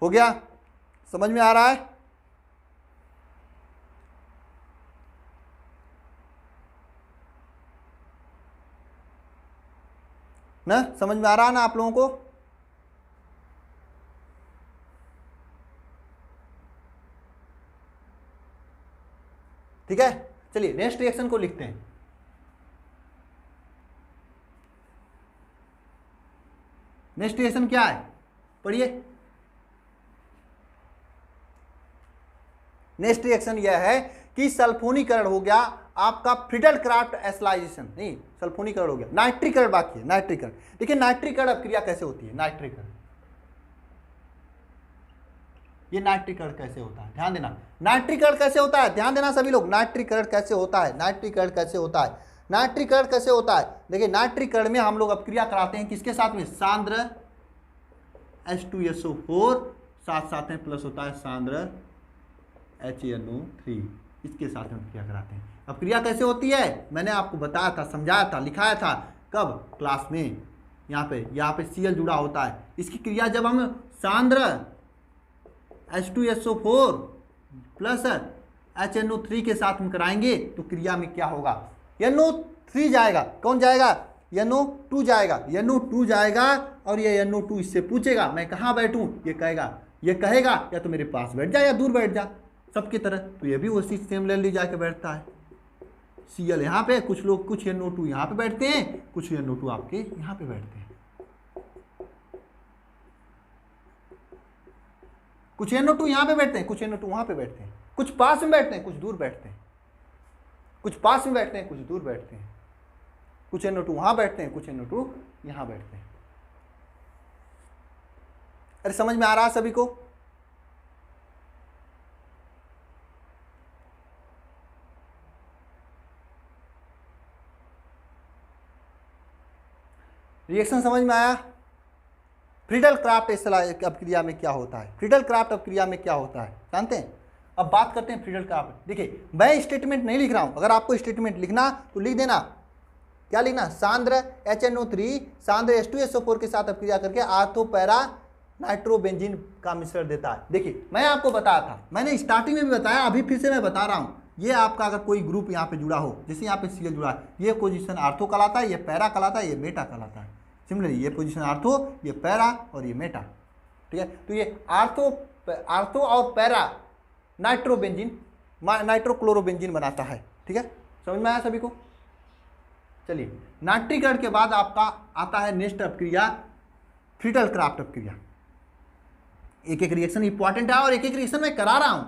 हो गया, समझ में आ रहा है। ना समझ में आ रहा है ना आप लोगों को, ठीक है। चलिए नेक्स्ट रिएक्शन को लिखते हैं। नेक्स्ट रिएक्शन क्या है, पढ़िए। नेक्स्ट रिएक्शन यह है कि सल्फोनीकरण हो गया आपका फ्रीडल-क्राफ्ट एसिलाइजेशन, नहीं सल्फोनीकरण हो गया, नाइट्रीकरण बाकी है। नाइट्रीकरण देखिए, नाइट्रीकरण अब क्रिया कैसे होती है, नाइट्रीकरण, ये नाइट्रीकरण कैसे होता है, ध्यान देना। नाइट्रीकरण कैसे होता है, ध्यान देना सभी लोग, नाइट्रीकरण कैसे होता है, नाइट्रीकरण कैसे होता है? देखिए नाइट्रीकरण में हम लोग अपक्रिया कराते हैं किसके साथ में? सांद्र H2SO4 साथ साथ में प्लस होता है सांद्र HNO3, इसके साथ में अपक्रिया कराते हैं। अपक्रिया कैसे होती है मैंने आपको बताया था, समझाया था, लिखाया था। कब? क्लास में। यहाँ पे Cl जुड़ा होता है। इसकी क्रिया जब हम सांद्र H2SO4 प्लस HNO3 के साथ में कराएंगे तो क्रिया में क्या होगा? NO3 जाएगा। कौन जाएगा? NO2 जाएगा। NO2 जाएगा और ये NO2 इससे पूछेगा मैं कहाँ बैठूं? ये कहेगा या तो मेरे पास बैठ जा या दूर बैठ जा, सबकी तरह। तो ये भी उसी सेम ले जाके बैठता है। Cl यहाँ पे, कुछ लोग कुछ NO2 यहाँ पे बैठते हैं, कुछ NO2 आपके यहाँ पे बैठते हैं, कुछ NO2 यहाँ पे बैठते हैं, कुछ NO2 वहाँ पे बैठते हैं, कुछ पास में बैठते हैं, कुछ दूर बैठते हैं, कुछ पास में बैठते हैं, कुछ दूर बैठते हैं, कुछ NO2 वहाँ बैठते हैं, कुछ NO2 यहाँ बैठते हैं। अरे समझ में आ रहा है सभी को? रिएक्शन समझ में आया? फ्रीडल क्राफ्ट अपक्रिया में क्या होता है? फ्रीडल क्राफ्ट अपक्रिया में क्या होता है जानते हैं? अब बात करते हैं फ्रीडल क्राफ्ट। देखिए मैं स्टेटमेंट नहीं लिख रहा हूं, अगर आपको स्टेटमेंट लिखना तो लिख देना। क्या लिखना? सांद्र HNO3 सांद्र H2SO4 के साथ अपक्रिया करके आर्थो पैरा नाइट्रोबेंजीन का मिश्रण देता है। देखिए मैं आपको बताया था, मैंने स्टार्टिंग में भी बताया, अभी फिर से मैं बता रहा हूं। ये आपका अगर कोई ग्रुप यहाँ पे जुड़ा हो, जैसे यहाँ पे Cl जुड़ा है, ये पोजीशन आर्थो कहलाता है, ये पैरा कहलाता है, ये मेटा कहलाता है। सिमिलरली ये पोजीशन आर्थो, ये पैरा और ये मेटा। ठीक है, तो ये आर्थो और पैरा नाइट्रोक्लोरोबेंजीन बनाता है। ठीक है, समझ में आया सभी को? चलिए नाइट्रीकरण के बाद आपका आता है नेक्स्ट अपक्रिया फ्रीडल क्राफ्ट अपक्रिया। एक एक रिएक्शन इंपॉर्टेंट है और एक एक रिएक्शन मैं करा रहा हूं।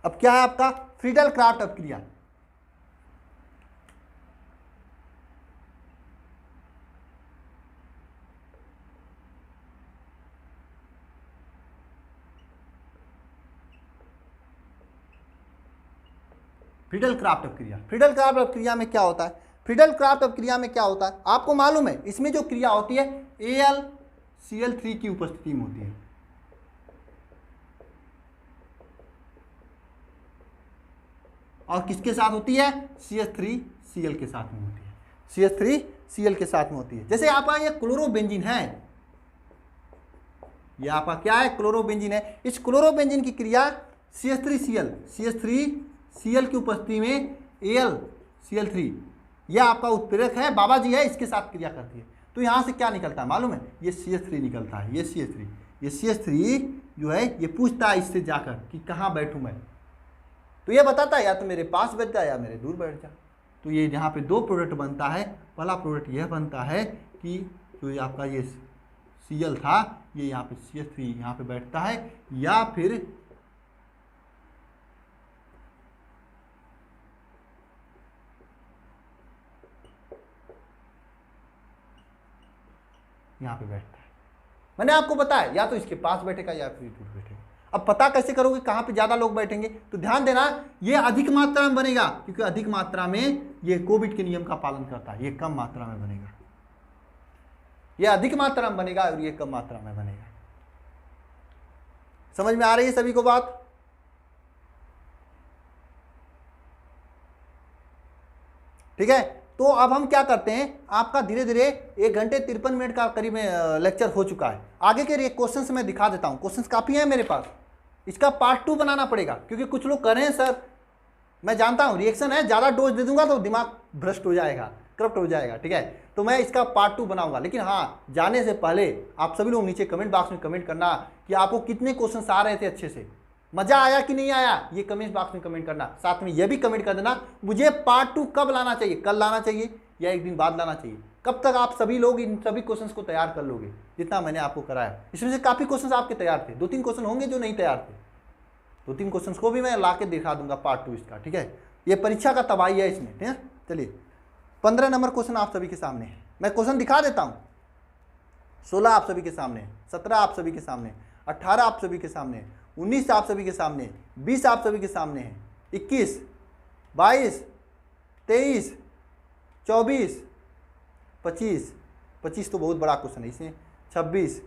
अब क्या है आपका फ्रीडल क्राफ्ट अपक्रिया? फ्रीडल क्राफ्ट अपक्रिया, फ्रीडल क्राफ्ट अपक्रिया में क्या होता है? फ्रीडल क्राफ्ट अपक्रिया में क्या होता है आपको मालूम है? इसमें जो क्रिया होती है AlCl3 की उपस्थिति में होती है। और किसके साथ होती है? CH3Cl के साथ में होती है। CH3Cl के साथ में होती है। जैसे आपका ये क्लोरोबेंजीन है, ये आपका क्या है? क्लोरोबेंजीन है। इस क्लोरोबेंजीन की क्रिया CH3Cl की उपस्थिति में AlCl3, यह आपका उत्प्रेरक है, बाबा जी है, इसके साथ क्रिया करती है। तो यहां से क्या निकलता है मालूम है? ये CH3 निकलता है। ये CH3 जो है ये पूछता है इससे जाकर कि कहाँ बैठूं मैं, तो ये बताता है या तो मेरे पास बैठ जा या मेरे दूर बैठ जा। तो ये यहाँ पे दो प्रोडक्ट बनता है। पहला प्रोडक्ट यह बनता है कि जो आपका ये Cl था, ये यहाँ पे CH3 यहाँ पे बैठता है, या फिर यहाँ पे बैठता है। मैंने आपको बताया या तो इसके पास बैठेगा या फिर दूर बैठेगा। अब पता कैसे करोगे कहाँ पे ज़्यादा लोग बैठेंगे? तो ध्यान देना, ये अधिक मात्रा में बनेगा, क्योंकि अधिक मात्रा में ये कोविड के नियम का पालन करता है। ये कम मात्रा में बनेगा, ये अधिक मात्रा में बनेगा और ये कम मात्रा में बनेगा। समझ में आ रही है सभी को बात? ठीक है, तो अब हम क्या करते हैं, आपका धीरे धीरे 1 घंटे 53 मिनट का करीब लेक्चर हो चुका है। आगे के क्वेश्चंस मैं दिखा देता हूं। क्वेश्चंस काफ़ी हैं मेरे पास, इसका पार्ट 2 बनाना पड़ेगा, क्योंकि कुछ लोग कह रहे हैं सर मैं जानता हूं रिएक्शन है, ज़्यादा डोज दे दूंगा तो दिमाग भ्रष्ट हो जाएगा, करप्ट हो जाएगा। ठीक है, तो मैं इसका पार्ट 2 बनाऊंगा। लेकिन हाँ, जाने से पहले आप सभी लोग नीचे कमेंट बॉक्स में कमेंट करना कि आपको कितने क्वेश्चन आ रहे थे, अच्छे से मजा आया कि नहीं आया, ये कमेंट बॉक्स में कमेंट करना। साथ में ये भी कमेंट कर देना मुझे पार्ट 2 कब लाना चाहिए, कल लाना चाहिए या 1 दिन बाद लाना चाहिए। कब तक आप सभी लोग इन सभी क्वेश्चंस को तैयार कर लोगे जितना मैंने आपको कराया? इसमें से काफ़ी क्वेश्चंस आपके तैयार थे, 2-3 क्वेश्चन होंगे जो नहीं तैयार थे। 2-3 क्वेश्चंस को भी मैं ला के दिखा दूंगा पार्ट 2 इसका। ठीक है, ये परीक्षा का तबाही है इसमें। ठीक है, चलिए 15 नंबर क्वेश्चन आप सभी के सामने है। मैं क्वेश्चन दिखा देता हूँ। 16 आप सभी के सामने, 17 आप सभी के सामने, 18 आप सभी के सामने, 19 आप सभी के सामने, 20 आप सभी के सामने है, 21, 22, 23, 24, 25, 25 तो बहुत बड़ा क्वेश्चन है इसमें, 26,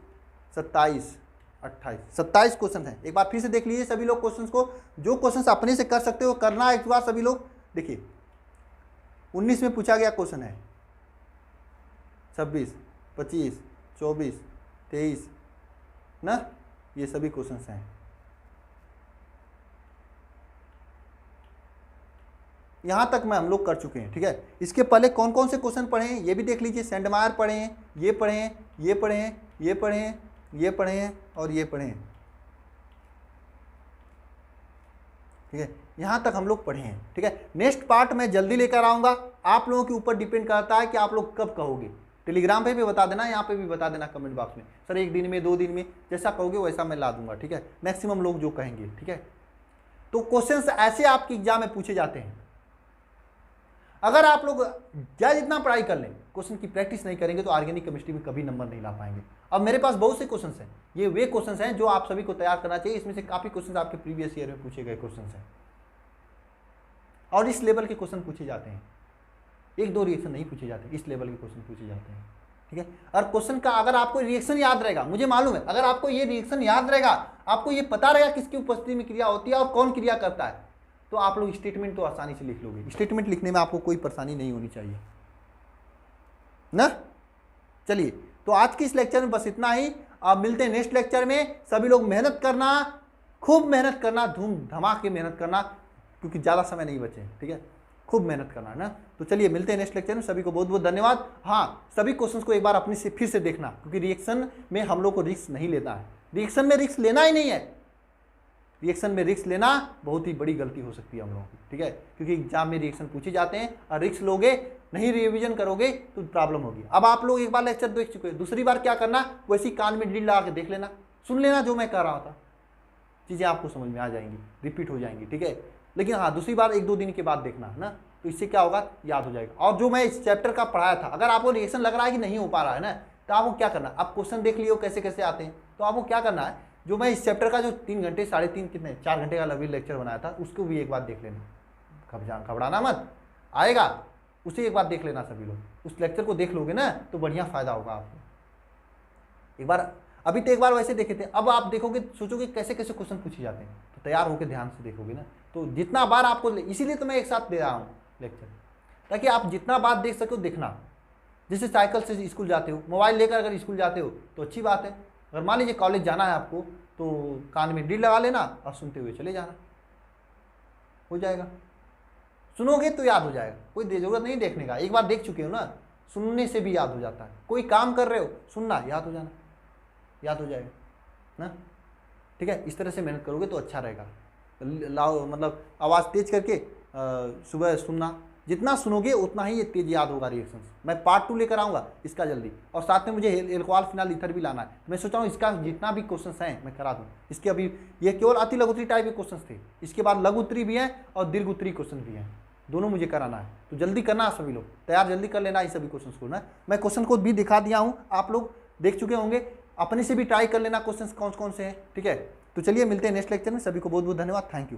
27, 28, 27 क्वेश्चन है। एक बार फिर से देख लीजिए सभी लोग क्वेश्चंस को, जो क्वेश्चंस अपने से कर सकते हो करना एक बार सभी लोग। देखिए 19 में पूछा गया क्वेश्चन है, 26, 25, 24, 23 ना, ये सभी क्वेश्चंस हैं। यहाँ तक मैं हम लोग कर चुके हैं, ठीक है। इसके पहले कौन कौन से क्वेश्चन पढ़े हैं ये भी देख लीजिए। सेंडमायर पढ़े हैं, ये पढ़े हैं, ये पढ़े हैं, ये पढ़े हैं, ये पढ़े हैं और ये पढ़े हैं, ठीक है। यहाँ तक हम लोग पढ़े हैं, ठीक है। नेक्स्ट पार्ट मैं जल्दी लेकर आऊँगा, आप लोगों के ऊपर डिपेंड करता है कि आप लोग कब कहोगे। टेलीग्राम पे भी बता देना, यहाँ पे भी बता देना कमेंट बॉक्स में, सर 1 दिन में 2 दिन में, जैसा कहोगे वैसा मैं ला दूंगा, ठीक है। मैक्सिमम लोग जो कहेंगे, ठीक है। तो क्वेश्चंस ऐसे आपके एग्जाम में पूछे जाते हैं। अगर आप लोग जितना पढ़ाई कर लें, क्वेश्चन की प्रैक्टिस नहीं करेंगे तो ऑर्गेनिक केमिस्ट्री में कभी नंबर नहीं ला पाएंगे। अब मेरे पास बहुत से क्वेश्चंस हैं, ये वे क्वेश्चंस हैं जो आप सभी को तैयार करना चाहिए। इसमें से काफ़ी क्वेश्चंस आपके प्रीवियस ईयर में पूछे गए क्वेश्चंस हैं और इस लेवल के क्वेश्चन पूछे जाते हैं। 1-2 रिएक्शन नहीं पूछे जाते, इस लेवल के क्वेश्चन पूछे जाते हैं, ठीक है। और क्वेश्चन का अगर आपको रिएक्शन याद रहेगा, मुझे मालूम है अगर आपको ये रिएक्शन याद रहेगा, आपको ये पता रहेगा किसकी उपस्थिति में क्रिया होती है और कौन क्रिया करता है, तो आप लोग स्टेटमेंट तो आसानी से लिख लोगे। स्टेटमेंट लिखने में आपको कोई परेशानी नहीं होनी चाहिए ना। चलिए, तो आज की इस लेक्चर में बस इतना ही। आप मिलते हैं नेक्स्ट लेक्चर में। सभी लोग मेहनत करना, खूब मेहनत करना, धूम धमाके मेहनत करना, क्योंकि ज़्यादा समय नहीं बचे, ठीक है। खूब मेहनत करना है ना। तो चलिए मिलते हैं नेक्स्ट लेक्चर में। सभी को बहुत बहुत धन्यवाद। हाँ, सभी क्वेश्चंस को एक बार अपने से फिर से देखना, क्योंकि रिएक्शन में हम लोग को रिस्क नहीं लेना है। रिएक्शन में रिस्क लेना ही नहीं है। रिएक्शन में रिस्क लेना बहुत ही बड़ी गलती हो सकती है हम लोगों की, ठीक है। क्योंकि एग्जाम में रिएक्शन पूछे जाते हैं और रिस्क लोगे नहीं, रिवीजन करोगे तो प्रॉब्लम होगी। अब आप लोग एक बार लेक्चर देख चुके हैं, दूसरी बार क्या करना, वैसी कान में ड्रिल लगा के देख लेना, सुन लेना जो मैं कह रहा था, चीज़ें आपको समझ में आ जाएंगी, रिपीट हो जाएंगी, ठीक है। लेकिन हाँ, दूसरी बार 1-2 दिन के बाद देखना है ना, तो इससे क्या होगा, याद हो जाएगा। और जो मैं इस चैप्टर का पढ़ाया था, अगर आपको रिएक्शन लग रहा है कि नहीं हो पा रहा है ना, तो आपको क्या करना, आप क्वेश्चन देख लियो कैसे कैसे आते हैं, तो आपको क्या करना है, जो मैं इस चैप्टर का जो 3 घंटे 3.5 कितने 4 घंटे का लगभग लेक्चर बनाया था, उसको भी एक बार देख लेना। घबराना मत, आएगा उसे एक बार देख लेना सभी लोग। उस लेक्चर को देख लोगे ना तो बढ़िया फ़ायदा होगा आपको। एक बार, अभी तो एक बार वैसे देखे थे, अब आप देखोगे, सोचोगे कैसे कैसे क्वेश्चन पूछे जाते हैं, तो तैयार होकर ध्यान से देखोगे ना, तो जितना बार आपको, इसीलिए तो मैं एक साथ दे रहा हूँ लेक्चर, ताकि आप जितना बार देख सको देखना। जैसे साइकिल से स्कूल जाते हो, मोबाइल लेकर अगर स्कूल जाते हो तो अच्छी बात है। अगर मान लीजिए कॉलेज जाना है आपको, तो कान में ड्रिल लगा लेना और सुनते हुए चले जाना, हो जाएगा। सुनोगे तो याद हो जाएगा, कोई ज़रूरत नहीं देखने का, एक बार देख चुके हो ना, सुनने से भी याद हो जाता है। कोई काम कर रहे हो, सुनना, याद हो जाना, याद हो जाएगा ना, ठीक है। इस तरह से मेहनत करोगे तो अच्छा रहेगा। लाओ मतलब आवाज़ तेज करके सुबह सुनना, जितना सुनोगे उतना ही ये तेज याद होगा रिएक्शंस। मैं पार्ट 2 लेकर आऊँगा इसका जल्दी, और साथ में मुझे एल्कोहल फिनाल ईथर भी लाना है। मैं सोच रहा हूँ इसका जितना भी क्वेश्चंस हैं मैं करा दूँ। इसके अभी ये केवल अति लघुत्तरी टाइप के क्वेश्चंस थे, इसके बाद लघु उत्तरी भी हैं और दीर्घ उत्तरी क्वेश्चन भी हैं, दोनों मुझे कराना है। तो जल्दी करना, सभी लोग तैयार जल्दी कर लेना इस सभी क्वेश्चन को ना। मैं क्वेश्चन को भी दिखा दिया हूँ, आप लोग देख चुके होंगे, अपने से भी ट्राई कर लेना क्वेश्चन कौन कौन से हैं, ठीक है। तो चलिए मिलते हैं नेक्स्ट लेक्चर में। सभी को बहुत बहुत धन्यवाद, थैंक यू।